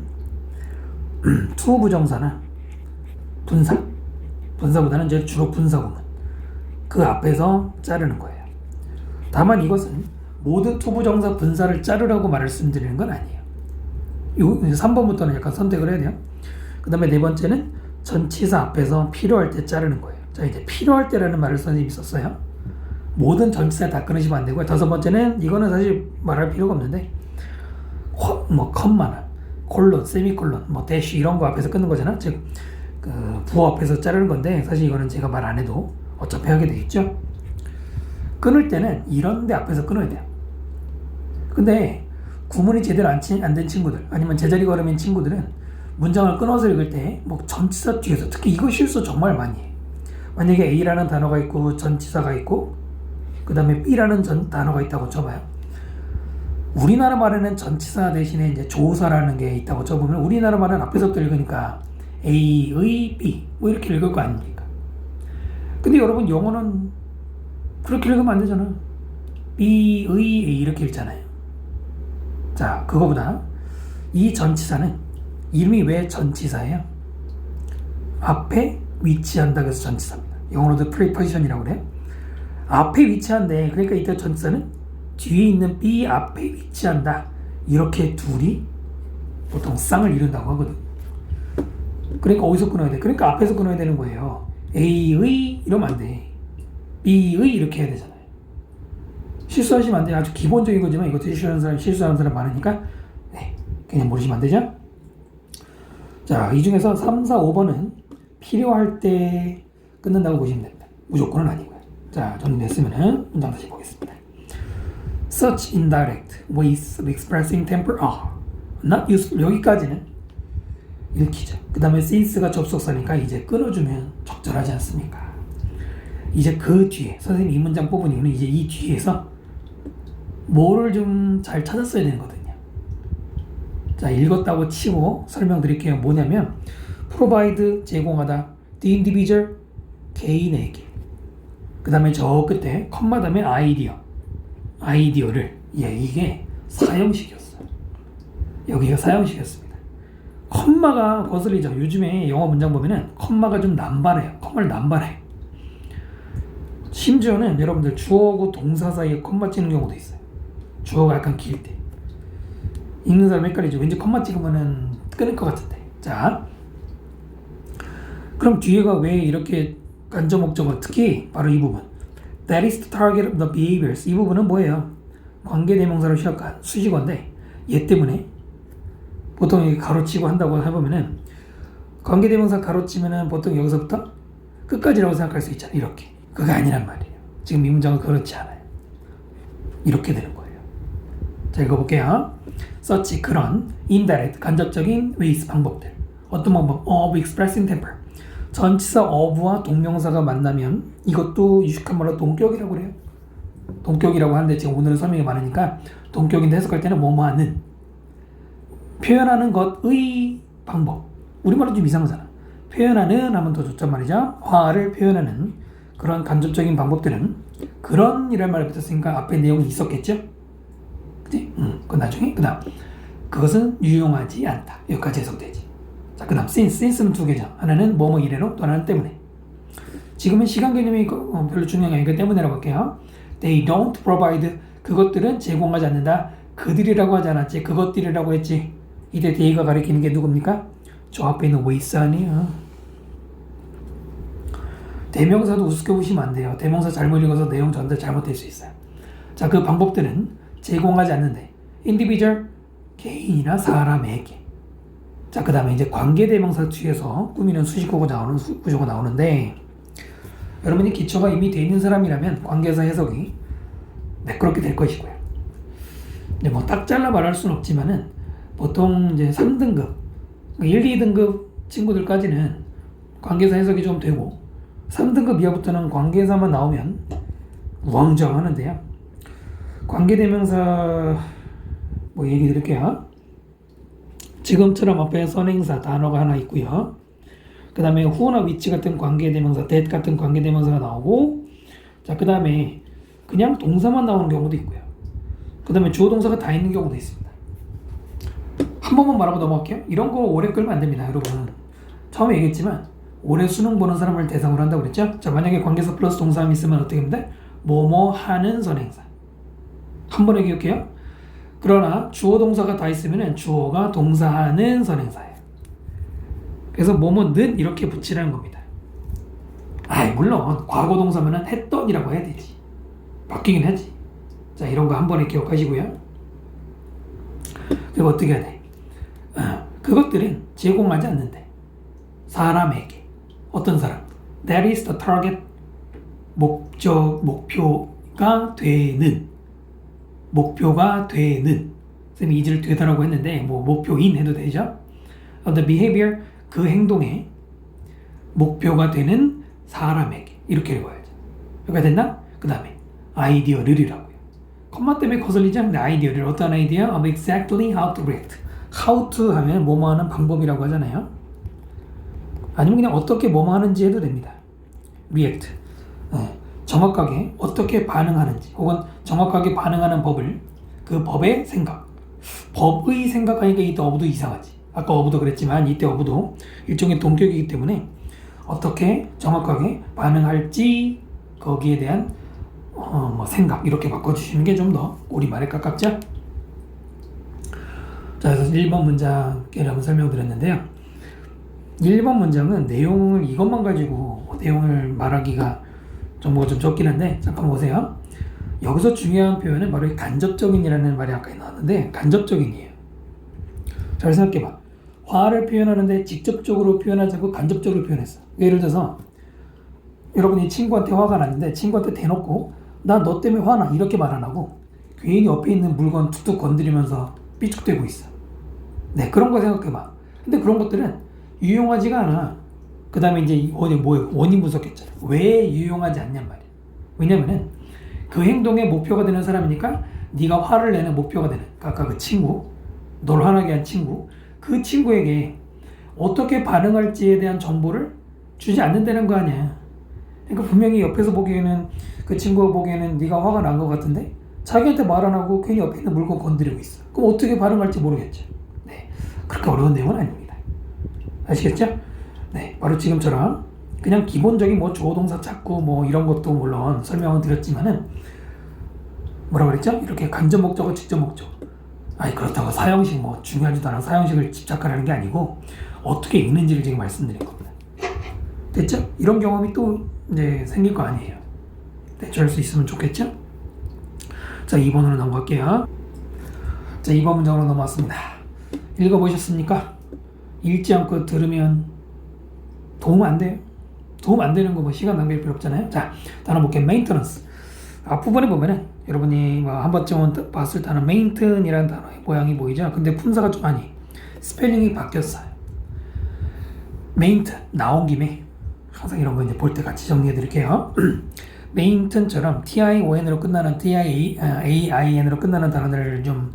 투 부정사나 분사보다는 이제 주로 분사구문 그 앞에서 자르는 거예요. 다만 이것은 모든 투 부정사 분사를 자르라고 말씀드리는 건 아니에요. 요 3번부터는 약간 선택을 해야 돼요. 그 다음에 네 번째는 전치사 앞에서 필요할 때 자르는 거예요. 자, 이제 필요할 때라는 말을 선생님이 썼어요. 모든 전치사 다 끊으시면 안 되고요. 다섯 번째는 이거는 사실 말할 필요가 없는데 뭐 컴마나 콜론, 세미콜론, 뭐 대쉬 이런 거 앞에서 끊는 거잖아. 즉 그 부호 앞에서 자르는 건데 사실 이거는 제가 말 안 해도 어차피 하게 돼 있죠. 끊을 때는 이런 데 앞에서 끊어야 돼요. 근데 구문이 제대로 안 된 친구들 아니면 제자리 걸음인 친구들은 문장을 끊어서 읽을 때 뭐 전치사 뒤에서 특히 이거 실수 정말 많이 해. 만약에 A라는 단어가 있고 전치사가 있고 그 다음에 B라는 단어가 있다고 쳐봐요. 우리나라 말에는 전치사 대신에 이제 조사라는 게 있다고 쳐보면 우리나라 말은 앞에서부터 읽으니까 A의 B 뭐 이렇게 읽을 거 아닙니까? 근데 여러분 영어는 그렇게 읽으면 안 되잖아. B의 A 이렇게 읽잖아요. 자, 그거보다 이 전치사는 이름이 왜 전치사예요? 앞에 위치한다 그래서 전치사입니다. 영어로도 preposition이라고 그래요. 앞에 위치한데 그러니까 이때 전치사는 뒤에 있는 B 앞에 위치한다. 이렇게 둘이 보통 쌍을 이룬다고 하거든. 그러니까 어디서 끊어야 돼? 그러니까 앞에서 끊어야 되는 거예요. A의 이러면 안 돼. B의 이렇게 해야 되잖아요. 실수하시면 안 돼요. 아주 기본적인 거지만 이것도 실수하는 사람 많으니까 네, 그냥 모르시면 안 되죠? 자, 이 중에서 3, 4, 5번은 필요할 때 끊는다고 보시면 됩니다. 무조건은 아니고요. 자, 정리됐으면 문장 다시 보겠습니다. Such indirect ways of expressing temper are not useful. 여기까지는 읽히죠. 그 다음에 since가 접속사니까 이제 끊어주면 적절하지 않습니까? 이제 그 뒤에 선생님이 이 문장 뽑은 이유는 이제 이 뒤에서 뭐를 좀 잘 찾았어야 되는 거거든요. 자, 읽었다고 치고 설명드릴게요. 뭐냐면 provide 제공하다, the individual 개인에게, 그 다음에 저 끝에 컴마 다음에 아이디어를 이게 사형식이었어요. 여기가 사형식이었습니다. 컴마가 거슬리죠. 요즘에 영어 문장 보면은 컴마가 좀 남발해요. 컴마를 남발해요. 심지어는 여러분들 주어하고 동사 사이에 컴마 찍는 경우도 있어요. 주어가 약간 길 때. 읽는 사람 헷갈리죠. 왠지 컴마 찍으면은 끊을 것 같은데. 자, 그럼 뒤에가 왜 이렇게 간접 목적어, 특히 바로 이 부분. That is the target of the behaviors. 이 부분은 뭐예요? 관계대명사로 시작한 수식어인데 얘 때문에 보통 이렇게 가로치고 한다고 해보면은 관계대명사 가로치면은 보통 여기서부터 끝까지라고 생각할 수 있잖아요. 이렇게. 그게 아니란 말이에요. 지금 이 문장은 그렇지 않아요. 이렇게 되는 거예요. 자, 읽어볼게요. such 그런 indirect 간접적인 ways 방법들. 어떤 방법? of expressing temper. 전치사 of와 동명사가 만나면 이것도 유식한 말로 동격이라고 그래요. 동격이라고 하는데 지금 오늘은 설명이 많으니까 동격인데 해석할 때는 뭐뭐하는 표현하는 것의 방법. 우리말로 좀 이상하잖아. 표현하는 하면 더 좋단 말이죠. 화를 표현하는 그런 간접적인 방법들은 그런 이란 말을 붙였으니까 앞에 내용이 있었겠죠? 그치? 그건 나중에. 그 다음 그것은 유용하지 않다. 여기까지 해석되지. 자, 그 다음 since는 두 개죠. 하나는 뭐뭐 이래로, 또 하나는 때문에. 지금은 시간 개념이 별로 중요한 게 아니기 때문에라고 할게요. They don't provide. 그것들은 제공하지 않는다. 그들이라고 하지 않았지. 그것들이라고 했지. 이때 they가 가리키는 게 누굽니까? 저 앞에 있는 with 아니에요. 대명사도 우습게 보시면 안 돼요. 대명사 잘못 읽어서 내용 전달 잘못될 수 있어요. 자, 그 방법들은 제공하지 않는데 individual, 개인이나 사람에게. 자, 그 다음에 이제 관계대명사 뒤에서 꾸미는 구조가 나오는데 여러분이 기초가 이미 돼 있는 사람이라면 관계사 해석이 매끄럽게 될 것이고요. 근데 뭐 딱 잘라 말할 수는 없지만은 보통 이제 3등급, 1, 2등급 친구들까지는 관계사 해석이 좀 되고 3등급 이하부터는 관계사만 나오면 우왕좌왕하는데요. 관계대명사 뭐 얘기 드릴게요. 지금처럼 앞에 선행사 단어가 하나 있고요. 그 다음에 who나 which 같은 관계대명사, that 같은 관계대명사가 나오고, 자, 그 다음에 그냥 동사만 나오는 경우도 있고요. 그 다음에 주어 동사가 다 있는 경우도 있습니다. 한 번만 말하고 넘어갈게요. 이런 거 오래 끌면 안 됩니다, 여러분. 처음에 얘기했지만 올해 수능 보는 사람을 대상으로 한다고 그랬죠? 자, 만약에 관계사 플러스 동사함이 있으면 어떻게 합니다? 뭐뭐 하는 선행사. 한 번에 기억해요. 그러나 주어 동사가 다 있으면 주어가 동사하는 선행사예요. 그래서 뭐뭐는 이렇게 붙이라는 겁니다. 물론 과거 동사면은 했던이라고 해야 되지. 바뀌긴 하지. 자, 이런 거 한 번에 기억하시고요. 그리고 어떻게 해야 돼? 그것들은 제공하지 않는데 사람에게. 어떤 사람? That is the target. 목표가 되는. 쌤이 이지를 되다라고 했는데 뭐 목표인 해도 되죠? The behavior, 그 행동의 목표가 되는 사람에게. 이렇게 읽어야죠. 여기가 됐나? 그 다음에 아이디어를이라고요. 컴마 때문에 거슬리지 않는데 아이디어를. 어떤 아이디어? Of exactly how to react. How to 하면 뭐뭐 하는 방법이라고 하잖아요. 아니면 그냥 어떻게 뭐뭐 하는지 해도 됩니다. react. 정확하게 어떻게 반응하는지, 혹은 정확하게 반응하는 법을, 그 법의 생각. 법의 생각하니까 이때 어부도 이상하지. 아까 어부도 그랬지만 이때 어부도 일종의 동격이기 때문에 어떻게 정확하게 반응할지 거기에 대한 생각, 이렇게 바꿔주시는 게 좀 더 우리말에 가깝죠? 자, 그래서 1번 문장을 한번 설명드렸는데요. 1번 문장은 내용을 이것만 가지고 내용을 말하기가 정보가 좀 적긴 한데, 잠깐 보세요. 여기서 중요한 표현은 바로 간접적인이라는 말이 아까 나왔는데, 간접적인이에요. 잘 생각해봐. 화를 표현하는데 직접적으로 표현하지 않고 간접적으로 표현했어. 예를 들어서 여러분이 친구한테 화가 났는데 친구한테 대놓고 나 너 때문에 화나 이렇게 말 안 하고 괜히 옆에 있는 물건 툭툭 건드리면서 삐죽대고 있어. 네, 그런 거 생각해봐. 근데 그런 것들은 유용하지가 않아. 그 다음에 이제 원인 분석했잖아. 왜 유용하지 않냔 말이야. 왜냐면은 그 행동의 목표가 되는 사람이니까 네가 화를 내는 목표가 되는, 아까 그 친구, 널 화나게 한 친구, 그 친구에게 어떻게 반응할지에 대한 정보를 주지 않는다는 거 아니야. 그러니까 분명히 옆에서 보기에는, 그 친구가 보기에는 네가 화가 난 것 같은데 자기한테 말 안 하고 괜히 옆에 있는 물건 건드리고 있어. 그럼 어떻게 반응할지 모르겠죠. 네, 그렇게 어려운 내용은 아닙니다. 아시겠죠? 네, 바로 지금처럼 그냥 기본적인 뭐 주어 동사 찾고 뭐 이런 것도 물론 설명은 드렸지만은 뭐라고 그랬죠? 이렇게 간접 목적어, 직접 목적어. 그렇다고 사형식 뭐 중요하지도 않은 사형식을 집착하라는 게 아니고 어떻게 읽는지를 지금 말씀드린 겁니다. 됐죠? 이런 경험이 또 이제 생길 거 아니에요. 대처할 수 있으면 좋겠죠? 자, 2번으로 넘어갈게요. 자, 2번 문장으로 넘어왔습니다. 읽어보셨습니까? 읽지 않고 들으면 도움 안 돼요. 도움 안 되는 거 뭐 시간 낭비할 필요 없잖아요. 자, 단어 볼게요. maintenance. 앞부분에 보면은 여러분이 뭐 한 번쯤은 봤을 단어 mainten이라는 단어의 모양이 보이죠? 근데 품사가 좀 스펠링이 바뀌었어요. maint 나온 김에 항상 이런 거 이제 볼 때 같이 정리해 드릴게요. mainten처럼 tin으로 끝나는 tin으로 끝나는 단어들을 좀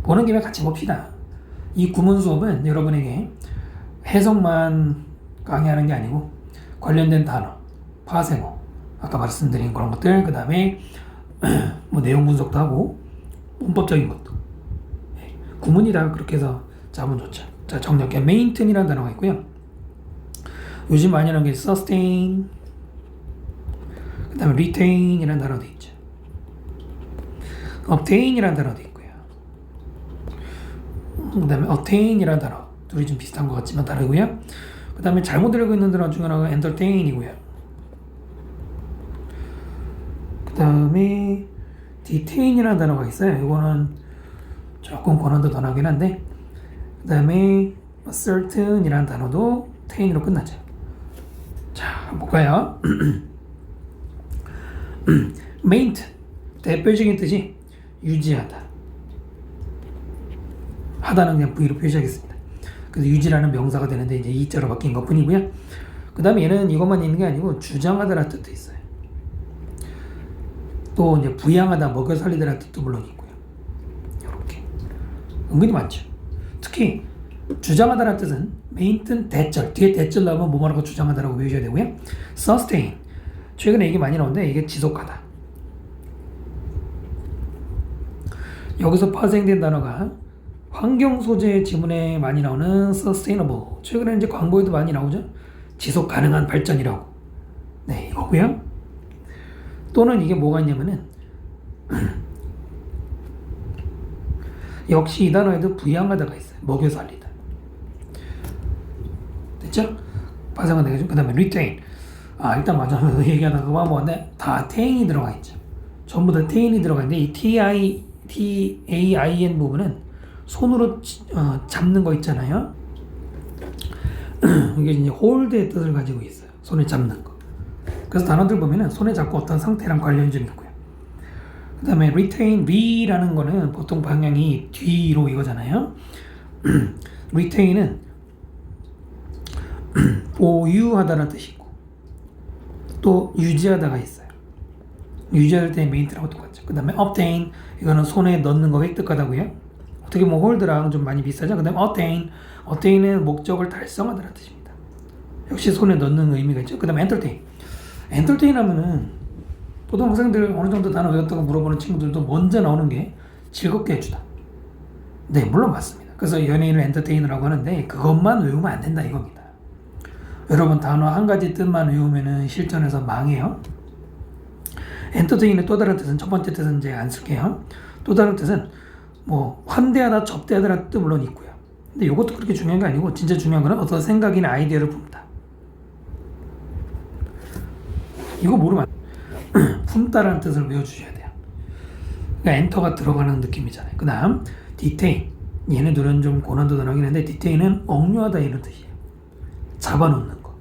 보는 김에 같이 봅시다. 이 구문 수업은 여러분에게 해석만 강의하는 게 아니고 관련된 단어, 파생어, 아까 말씀드린 그런 것들, 그 다음에 뭐 내용 분석도 하고 문법적인 것도, 구문이다 그렇게 해서 잡으면 좋죠. 자, 정리할게요. maintain이라는 단어가 있고요. 요즘 많이 나오는 게 sustain, 그 다음에 retain이라는 단어도 있죠. obtain이라는 단어도 있고요. 그 다음에 attain이라는 단어, 둘이 좀 비슷한 것 같지만 다르고요. 그 다음에 잘못 읽고 있는 단어 중에 하나가 entertain이고요. 그 다음에 detain이라는 단어가 있어요. 이거는 조금 권한도 더 나긴 한데, 그 다음에 certain이라는 단어도 tain으로 끝나죠. 자, 한번 볼까요? maintain, 대표적인 뜻이 유지하다. 하다는 그냥 V로 표시하겠습니다. 그래서 유지라는 명사가 되는데 이제 이자로 바뀐 것 뿐이고요. 그 다음에 얘는 이것만 있는 게 아니고 주장하다라는 뜻도 있어요. 또 이제 부양하다, 먹여 살리다라는 뜻도 물론 있고요. 이렇게 은근히 많죠. 특히 주장하다라는 뜻은 maintain 대절, 뒤에 대절 나오면 뭐뭐라고 주장하다라고 외우셔야 되고요. sustain, 최근에 얘기 많이 나오는데 이게 지속하다. 여기서 파생된 단어가 환경 소재 지문에 많이 나오는 sustainable, 최근에 이제 광고에도 많이 나오죠. 지속 가능한 발전이라고. 네, 이거고요. 또는 이게 뭐가 있냐면은 역시 이 단어에도 부양하다가 있어요. 먹여 살리다. 됐죠? 파생은 되겠죠. 그 다음에 retain. 일단 맞아. 얘기하다가 그거 한번 다 tain이 들어가 있죠. 전부 다 tain이 들어가 있는데 이 TAIN 부분은 손으로 잡는 거 있잖아요. 이게 이제 홀드의 뜻을 가지고 있어요. 손에 잡는 거. 그래서 단어들 보면은 손에 잡고 어떤 상태랑 관련이 좀 있고요. 그 다음에 retain, re라는 거는 보통 방향이 뒤로 이거잖아요. retain은 보유하다라는 뜻이 있고 또 유지하다가 있어요. 유지할 때 maintain하고 똑같죠. 그 다음에 obtain, 이거는 손에 넣는 거 획득하다고요. 어떻게 보면 홀드랑 좀 많이 비슷하죠. 그 다음에 attain은 목적을 달성하다라는 뜻입니다. 역시 손에 넣는 의미가 있죠. 그 다음에 entertain 하면은 보통 학생들 어느 정도 단어 외웠다고 물어보는 친구들도 먼저 나오는 게 즐겁게 해주다. 네, 물론 맞습니다. 그래서 연예인을 엔터테이너라고 하는데 그것만 외우면 안 된다 이겁니다. 여러분 단어 한 가지 뜻만 외우면은 실전에서 망해요. 엔터테인의 또 다른 뜻은, 첫 번째 뜻은 이제 안 쓸게요. 또 다른 뜻은 뭐 환대하다, 접대하다라는 뜻도 물론 있고요. 근데 이것도 그렇게 중요한 게 아니고 진짜 중요한 거는 어떤 생각이나 아이디어를 품다. 이거 모르면 품다라는 뜻을 외워주셔야 돼요. 그러니까 엔터가 들어가는 느낌이잖아요. 그 다음 디테인, 얘네들은 좀 고난도 나긴 한데 디테인은 억류하다 이런 뜻이에요. 잡아놓는 거.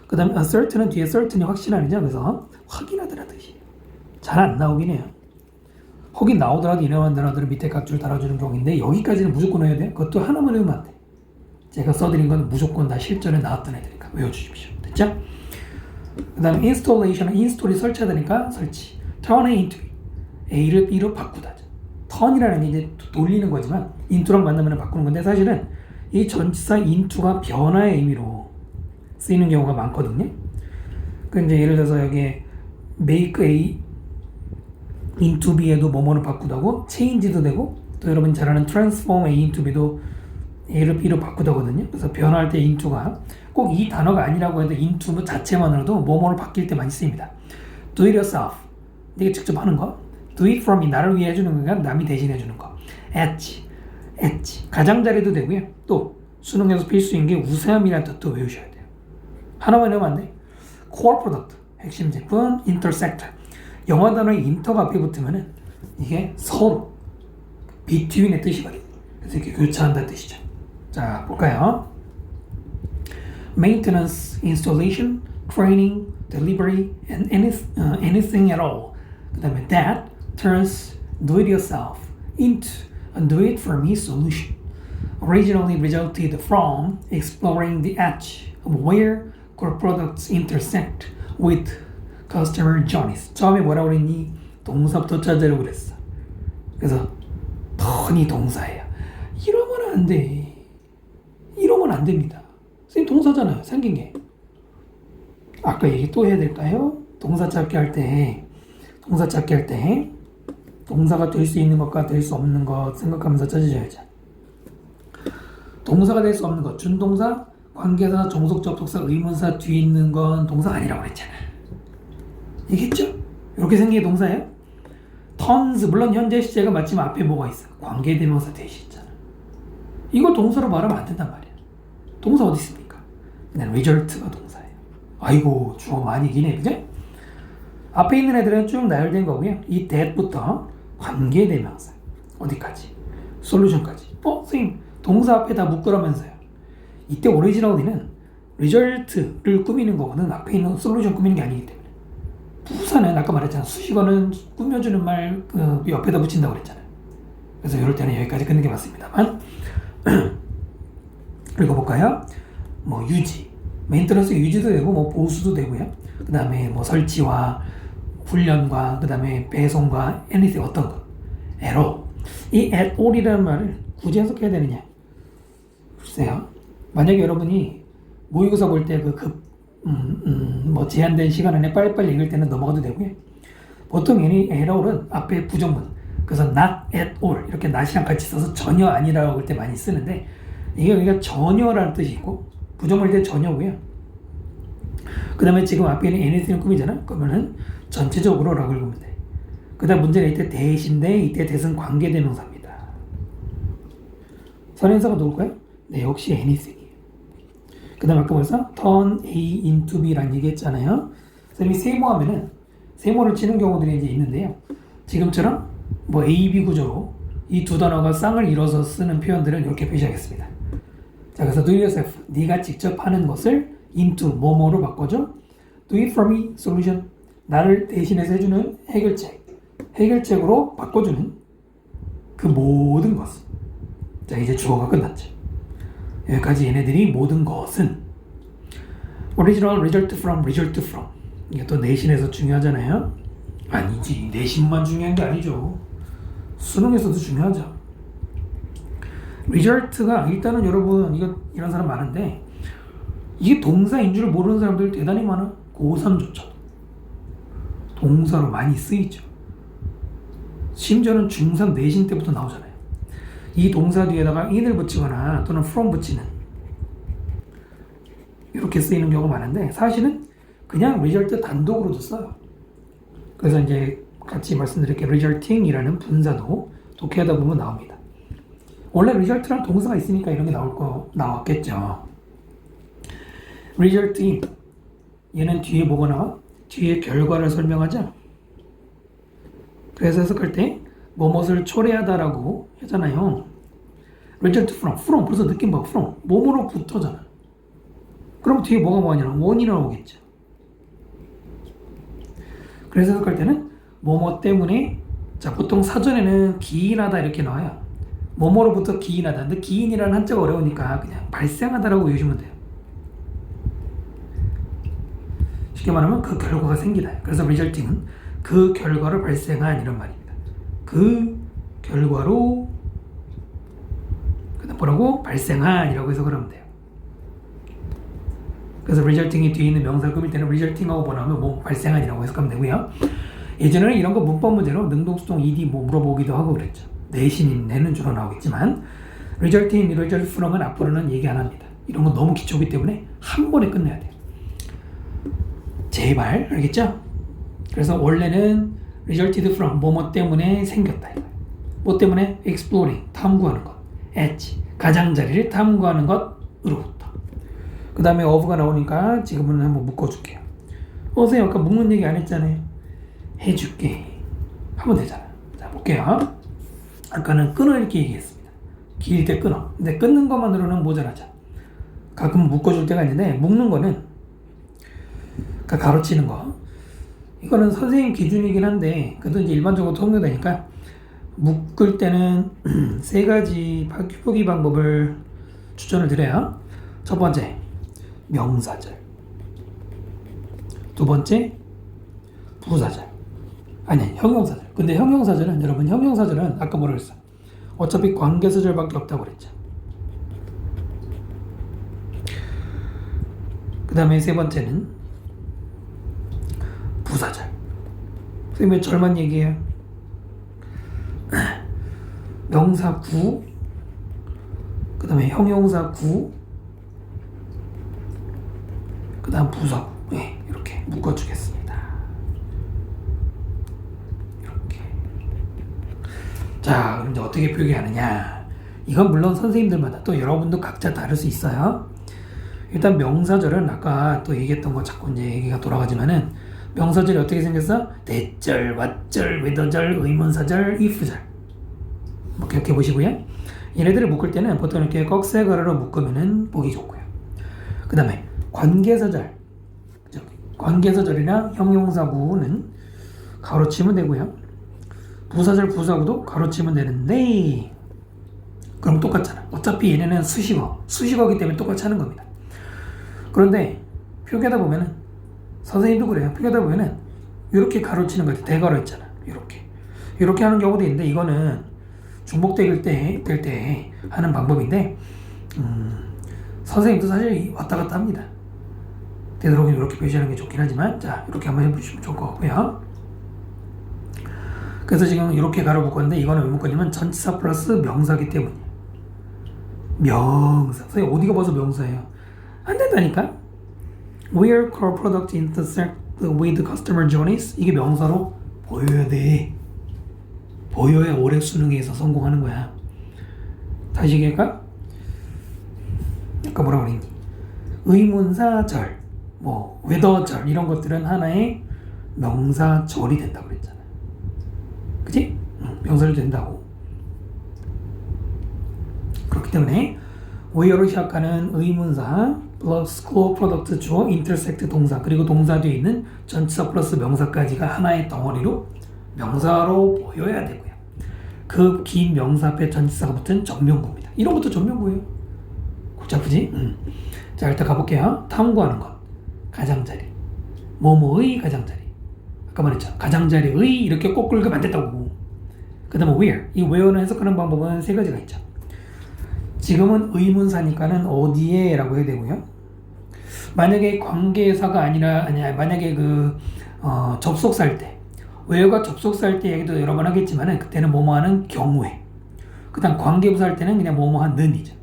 그 다음에 assert는 뒤에 certain이 확실하죠. 그래서 확인하다라는 뜻이에요. 잘 안 나오긴 해요. 혹은 나오더라도 이런 단어들은 밑에 각줄 달아주는 경우인데 여기까지는 무조건 외워야 돼요. 그것도 하나만 외우면 안 돼. 제가 써드린 건 무조건 다 실전에 나왔던 애들이니까 외워주십시오. 됐죠? 그 다음에 installation은 install이 설치하다니까 설치. turn into, A를 B로 바꾸다. turn이라는 게 이제 돌리는 거지만 into랑 만나면 바꾸는 건데 사실은 이 전치사 into가 변화의 의미로 쓰이는 경우가 많거든요. 그 이제 예를 들어서 여기에 make A into B에도 뭐뭐를 바꾸다고 change도 되고, 또 여러분 잘 아는 transform A into B도 A를 B로 바꾸다거든요. 그래서 변화할 때 into가 꼭 이 단어가 아니라고 해도 into 자체만으로도 뭐뭐를 바뀔 때 많이 쓰입니다. do it yourself, 이게 직접 하는 거. do it for me, 나를 위해 해주는 거가 남이 대신해 주는 거. at, 가장자리도 되고요. 또 수능에서 필수인 게 우세함이라는 뜻도 외우셔야 돼요. 하나만 외우면 안 돼. core product, 핵심 제품. intersect, 영어 단어에 인터가 앞에 붙으면은 이게 서로 between의 뜻이거든요. 그래서 이렇게 교차한다는 뜻이죠. 자, 볼까요? maintenance, installation, training, delivery, and anything at all. 그 다음에 that turns do it yourself into a do it for me solution. Originally resulted from exploring the edge of where core products intersect with customer journeys. 처음에 뭐라고 그랬니? 동사부터 찾으려고 그랬어. 그래서 턴이 동사예요. 이러면 안 돼. 이러면 안 됩니다. 선생님 동사잖아요. 생긴 게. 아까 얘기 또 해야 될까요? 동사 찾기 할 때 동사가 될 수 있는 것과 될 수 없는 것 생각하면서 찾으셔야죠. 동사가 될 수 없는 것, 준동사, 관계사, 종속, 접속사, 의문사 뒤에 있는 건 동사 아니라고 그랬잖아. 이겠죠? 이렇게 생긴 게 동사예요. tons, 물론 현재 시제가 맞지만 앞에 뭐가 있어? 관계대명사 대시 있잖아. 이걸 동사로 말하면 안 된단 말이야. 동사 어디 있습니까? 그냥 result가 동사예요. 아이고 주어 많이 기네, 그죠? 앞에 있는 애들은 쭉 나열된 거고요. 이 that부터 관계대명사 어디까지? 솔루션까지. 선생님 동사 앞에 다 묶으라면서요. 이때 오리지널리는 result를 꾸미는 거거든. 앞에 있는 솔루션 꾸미는 게 아니기 때문에. 부사는 아까 말했잖아. 수식어는 꾸며주는 말 옆에다 붙인다고 그랬잖아요. 그래서 이럴 때는 여기까지 끊는 게 맞습니다만 읽어볼까요? 뭐 유지, 메인터넌스 유지도 되고 뭐 보수도 되고요. 그 다음에 뭐 설치와 훈련과 그 다음에 배송과 anything 어떤 거 에러 이 at all이라는 말을 굳이 해석해야 되느냐 글쎄요. 만약에 여러분이 모의고사 볼 때 뭐 제한된 시간 안에 빨리빨리 읽을 때는 넘어가도 되고요. 보통 이 at all은 앞에 부정문 그래서 not at all 이렇게 not이랑 같이 써서 전혀 아니라고 할 때 많이 쓰는데 이게 우리가 전혀라는 뜻이 있고 부정문일 때 전혀고요. 그 다음에 지금 앞에 있는 anything을 꾸미잖아. 그러면은 전체적으로 라고 읽으면 돼. 그 다음 문제는 이때 대신데 이때 대신 관계대명사입니다. 선행사가 누굴까요? 네, 역시 anything이에요. 그 다음 아까 벌써 turn A into B라는 얘기 했잖아요. 선생님이 세모하면은 세모를 치는 경우들이 이제 있는데요. 지금처럼 뭐 A, B 구조로 이 두 단어가 쌍을 이뤄서 쓰는 표현들은 이렇게 표시하겠습니다. 자, 그래서 do yourself, 네가 직접 하는 것을 into 뭐뭐로 바꿔줘. do it for me, solution. 나를 대신해서 해주는 해결책으로 바꿔주는 그 모든 것은. 자, 이제 주어가 끝났죠. 여기까지 얘네들이 모든 것은 original, result from. 이게 또 내신에서 중요하잖아요. 아니지, 내신만 중요한 게 아니죠. 수능에서도 중요하죠. result가 일단은 여러분 이런 사람 많은데 이게 동사인 줄 모르는 사람들 대단히 많아. 고3조차도 동사로 많이 쓰이죠. 심지어는 중3 내신 때부터 나오잖아요. 이 동사 뒤에다가 in을 붙이거나 또는 from 붙이는 이렇게 쓰이는 경우가 많은데 사실은 그냥 result 단독으로도 써요. 그래서 이제 같이 말씀드릴게요. resulting이라는 분사도 독해하다 보면 나옵니다. 원래 result랑 동사가 있으니까 이런 게 나왔겠죠. resulting 얘는 뒤에 뭐가 나와? 뒤에 결과를 설명하죠. 그래서 해석할 때 뭐뭇을 초래하다라고 하잖아요. result from 벌써 느낌 봐. from 뭐뭐로부터잖아. 그럼 뒤에 뭐가 뭐하냐? 원이 나오겠죠. 그래서 해석할 때는 뭐뭐 때문에 자 보통 사전에는 기인하다 이렇게 나와요. 뭐뭐로부터 기인하다. 근데 기인이라는 한자가 어려우니까 그냥 발생하다라고 외우시면 돼요. 쉽게 말하면 그 결과가 생기다. 그래서 resulting은 그 결과를 발생한 이런 말입니다. 그 결과로 그다음 뭐라고? 발생한이라고 해서 그러면 돼요. 그래서 resulting이 뒤에 있는 명사를 꾸밀 때는 resulting하고 번하면 뭐 발생한이라고 해석하면 되고요. 예전에는 이런 거 문법 문제로 능동수동 ed 뭐 물어보기도 하고 그랬죠. 내신이 내는 주로 나오겠지만 resulting, result from은 앞으로는 얘기 안 합니다. 이런 건 너무 기초기 때문에 한 번에 끝내야 돼요. 제발 알겠죠? 그래서 원래는 resulted from 뭐뭐 때문에 생겼다. 뭐 때문에? exploring 탐구하는 것, at 가장자리를 탐구하는 것으로부터. 그 다음에 of가 나오니까 지금은 한번 묶어줄게요. 선생님 아까 묶는 얘기 안 했잖아요. 해줄게 하면 되잖아. 자 볼게요. 아까는 끊어 읽기 얘기했습니다. 길 때 끊어. 근데 끊는 것만으로는 모자라죠. 가끔 묶어줄 때가 있는데 묶는 거는 그러니까 가로치는 거 이거는 선생님 기준이긴 한데 그래도 이제 일반적으로 통용되니까 묶을 때는 세 가지 표기 방법을 추천을 드려요. 첫 번째 명사절, 두 번째 부사절, 아니 형용사절. 근데 형용사절은 여러분 형용사절은 아까 뭐라 그랬어? 어차피 관계사절밖에 없다고 그랬죠. 그 다음에 세 번째는 부사절. 선생님 절만 얘기해요. 명사 구, 그 그 다음에 형용사 구, 그 다음 부사구. 네, 이렇게 묶어주겠습니다. 이렇게. 자, 그럼 이제 어떻게 표기하느냐. 이건 물론 선생님들마다 또 여러분도 각자 다를 수 있어요. 일단 명사절은 아까 또 얘기했던 거 자꾸 이제 얘기가 돌아가지만은 명사절이 어떻게 생겼어? 대절, 왓절, 웨더절, 의문사절, if절. 뭐 기억해 보시고요. 얘네들을 묶을 때는 보통 이렇게 꺽쇠 가로로 묶으면은 보기 좋고요. 그 다음에 관계사절. 관계사절이나 형용사구는 가로치면 되고요. 부사절, 부사구도 가로치면 되는데 그럼 똑같잖아. 어차피 얘네는 수식어기 때문에 똑같이 하는 겁니다. 그런데 표기하다 보면은 선생님도 그래요. 표기하다 보면은 이렇게 가로치는 거지. 대가로 했잖아. 이렇게 하는 경우도 있는데 이거는 중복될 때 하는 방법인데 선생님도 사실 왔다 갔다 합니다. 되도록이면 이렇게 표시하는 게 좋긴 하지만 자 이렇게 한번 해보시면 좋을 것 같고요. 그래서 지금 이렇게 가로 묶었는데 이거는 왜 묶었냐면 전치사 플러스 명사기 때문이에요. 명사. 선생님 어디가 봐서 명사예요? 안 된다니까? Where core product intersect with customer journeys. 이게 명사로 보여야 돼. 보여야 올해 수능에서 성공하는 거야. 다시 얘기할까? 아까 뭐라고 그랬니? 의문사절, 뭐 웨더절 이런 것들은 하나의 명사절이 된다고 그랬잖아. 그치? 명사절이 된다고. 그렇기 때문에 where로 시작하는 의문사 플러스 core product 주어 intersect 동사 그리고 동사 뒤에 있는 전치사 플러스 명사까지가 하나의 덩어리로 명사로 보여야 되고요. 그 긴 명사 앞에 전치사가 붙은 정명구입니다. 이런 것도 정명구예요. 복잡하지? 자 일단 가볼게요. 탐구하는 것 가장자리 뭐뭐의 가장자리 아까 말했죠. 가장자리의 이렇게 꼭 긁으면 안 된다고. 그 다음에 where 이 where는 해석하는 방법은 세 가지가 있죠. 지금은 의문사니까는 어디에 라고 해야 되고요. 만약에 관계사가 아니라 만약에 접속사일 때 where가 접속사일 때 얘기도 여러 번 하겠지만은 그때는 뭐뭐 하는 경우에 그 다음 관계부사 할 때는 그냥 뭐뭐 한는이죠.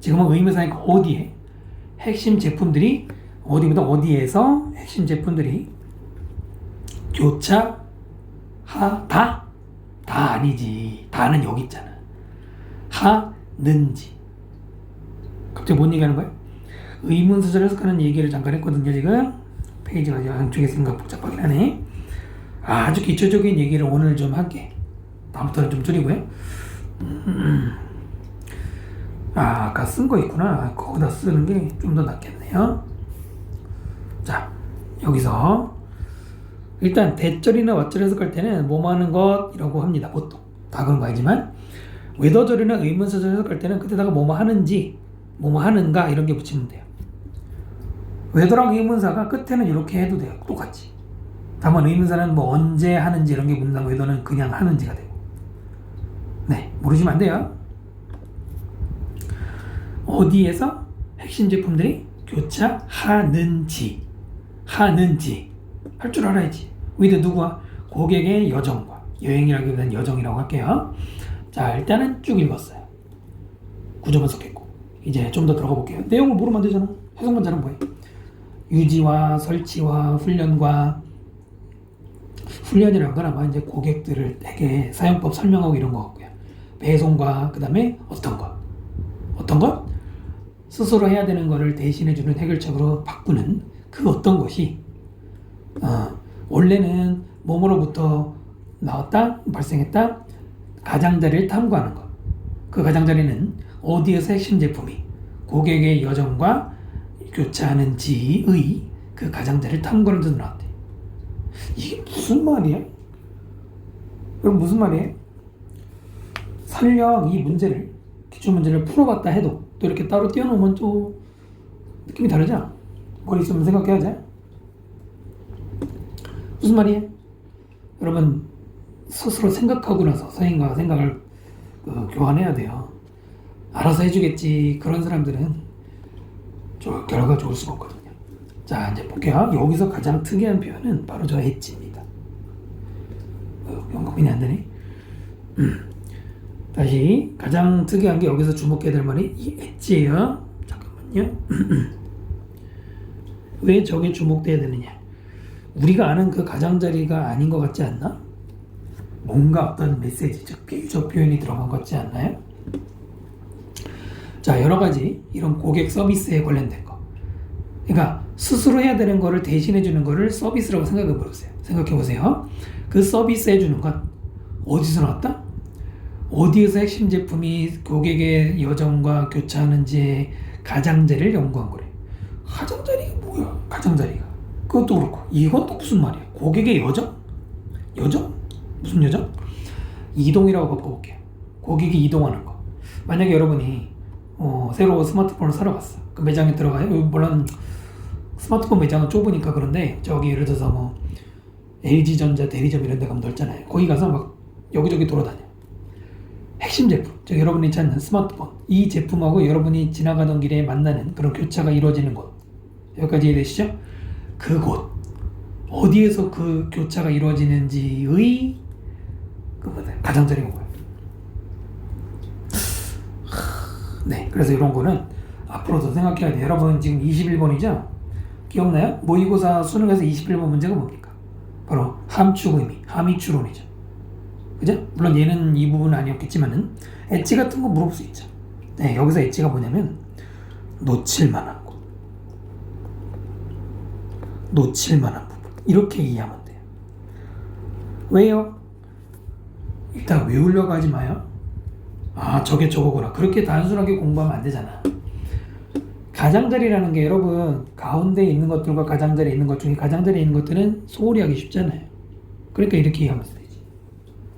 지금은 의문사니까 어디에 핵심 제품들이 어디에서 핵심 제품들이 교차하다 다 아니지. 다는 여기 있잖아. 하는지 갑자기 뭔 얘기하는 거야? 의문사절에서 하는 얘기를 잠깐 했거든요. 지금 페이지가 양쪽에 생각 복잡하긴 하네. 아주 기초적인 얘기를 오늘 좀 할게. 다음부터는 좀 줄이고요. 아까 쓴 거 있구나. 거기다 쓰는 게 좀 더 낫겠네요. 자, 여기서 일단 대절이나 왓절 해석할 때는 뭐뭐 하는 것이라고 합니다. 보통 다 그런 거 아니지만 웨더절이나 의문사절 해석할 때는 그때다가 뭐뭐 하는지 뭐뭐 하는가 이런 게 붙이면 돼요. 웨더랑 의문사가 끝에는 이렇게 해도 돼요. 똑같이. 다만 의문사는 뭐 언제 하는지 이런 게 묻는다고 웨더는 그냥 하는지가 되고. 네, 모르시면 안 돼요. 어디에서 핵심 제품들이 교차하는지 할 줄 알아야지. with 누구와? 고객의 여정과. 여행이라기보다는 여정이라고 할게요. 자, 일단은 쭉 읽었어요. 구조 분석했고 이제 좀 더 들어가 볼게요. 내용을 모르면 안 되잖아. 해석만 잘하면 뭐해? 유지와 설치와 훈련이라는 건 아마 이제 고객들에게 사용법 설명하고 이런 거 같고요. 배송과 그 다음에 어떤 것? 스스로 해야 되는 거를 대신해주는 해결책으로 바꾸는 그 어떤 것이 원래는 몸으로부터 나왔다, 발생했다, 가장자리를 탐구하는 것. 그 가장자리는 어디에서 핵심 제품이 고객의 여정과 교차하는지의 그 가장자리를 탐구하는 데서 나왔대. 이게 무슨 말이야? 여러분 무슨 말이에요? 설령 이 문제를 기출문제를 풀어봤다 해도 또 이렇게 따로 띄워놓으면 또 느낌이 다르죠? 머리 있으면 생각해야지. 무슨 말이에요? 여러분 스스로 생각하고 나서 선생님과 생각을 교환해야 돼요. 알아서 해주겠지. 그런 사람들은 결과가 좋을 수가 없거든요. 자 이제 볼게요. 여기서 가장 특이한 표현은 바로 저 엣지입니다. 연금이 안 되네. 다시 가장 특이한 게 여기서 주목해야 될 말이 이 엣지예요. 잠깐만요. 왜 저게 주목돼야 되느냐? 우리가 아는 그 가장자리가 아닌 것 같지 않나? 뭔가 어떤 메시지, 즉 비유적 표현이 들어간 것 같지 않나요? 자, 여러 가지 이런 고객 서비스에 관련된 거. 그러니까 스스로 해야 되는 거를 대신해 주는 거를 서비스라고 생각해 보세요. 그 서비스 해주는 건 어디서 나왔다? 어디에서 핵심 제품이 고객의 여정과 교차하는지 가장자리를 연구한 거래. 가장자리가 뭐야? 가장자리가. 그것도 그렇고 이건 또 무슨 말이야? 고객의 여정? 여정? 무슨 여정? 이동이라고 바꿔볼게요. 고객이 이동하는 거. 만약에 여러분이 새로 스마트폰을 사러 갔어. 그 매장에 들어가요. 물론 스마트폰 매장은 좁으니까 그런데 저기 예를 들어서 뭐 LG전자 대리점 이런 데 가면 넓잖아요. 거기 가서 막 여기저기 돌아다녀. 핵심 제품, 즉 여러분이 찾는 스마트폰, 이 제품하고 여러분이 지나가던 길에 만나는 그런 교차가 이루어지는 곳, 여기까지 이해되시죠? 그곳, 어디에서 그 교차가 이루어지는지의 가장자리가 뭐예요? 네, 그래서 이런 거는 앞으로도 생각해야 돼요. 여러분 지금 21번이죠? 기억나요? 모의고사 수능에서 21번 문제가 뭡니까? 바로 함축 의미, 함의추론이죠. 그죠? 물론 얘는 이 부분은 아니었겠지만은 엣지 같은 거 물어볼 수 있죠. 네, 여기서 엣지가 뭐냐면 놓칠만한 곳, 놓칠만한 부분, 이렇게 이해하면 돼요. 왜요? 일단 외우려고 하지 마요. 아, 저게 저거구나. 그렇게 단순하게 공부하면 안 되잖아. 가장자리라는 게 여러분 가운데 있는 것들과 가장자리에 있는 것 중에 가장자리에 있는 것들은 소홀히 하기 쉽잖아요. 그러니까 이렇게 이해하면 되지.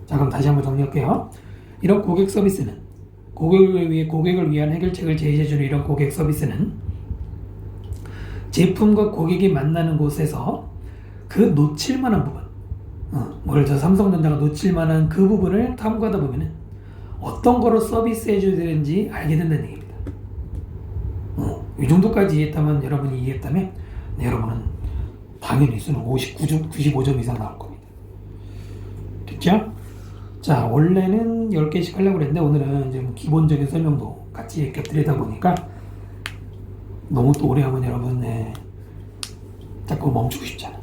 자, 그럼 다시 한번 정리할게요. 이런 고객 서비스는 고객을 위한 해결책을 제시해주는 이런 고객 서비스는 제품과 고객이 만나는 곳에서 그 놓칠만한 부분, 예를 들어 삼성전자가 놓칠만한 그 부분을 탐구하다 보면은 어떤 거로 서비스해줘야 되는지 알게 된다는 얘기입니다. 이 정도까지 이해했다면, 여러분이 이해했다면, 네, 여러분은 당연히 수능 95점 이상 나올 겁니다. 됐죠? 자, 원래는 10개씩 하려고 했는데 오늘은 좀 기본적인 설명도 같이 곁들이다 보니까 너무 또 오래 하면 여러분 자꾸 멈추고 싶잖아.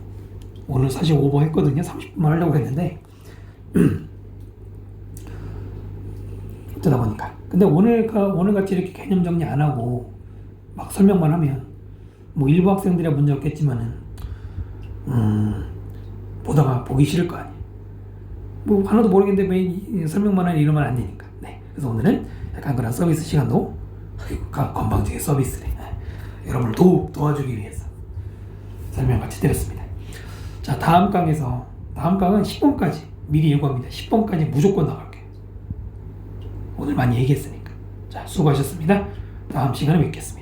오늘 사실 오버 했거든요. 30분만 하려고 했는데 어쩌다 보니까. 근데 오늘 같이 이렇게 개념 정리 안 하고 막 설명만 하면 뭐 일부 학생들이야 문제 없겠지만은 보다가 보기 싫을 거 아니에요. 뭐 하나도 모르겠는데 왜 설명만 하니 이러면 안 되니까. 네. 그래서 오늘은 약간 그런 서비스 시간도 건방지게 서비스를 여러분을 도와주기 위해서 설명 같이 드렸습니다. 자, 다음 강은 10번까지 미리 예고합니다. 10번까지 무조건 나갈게요. 오늘 많이 얘기했으니까. 자, 수고하셨습니다. 다음 시간에 뵙겠습니다.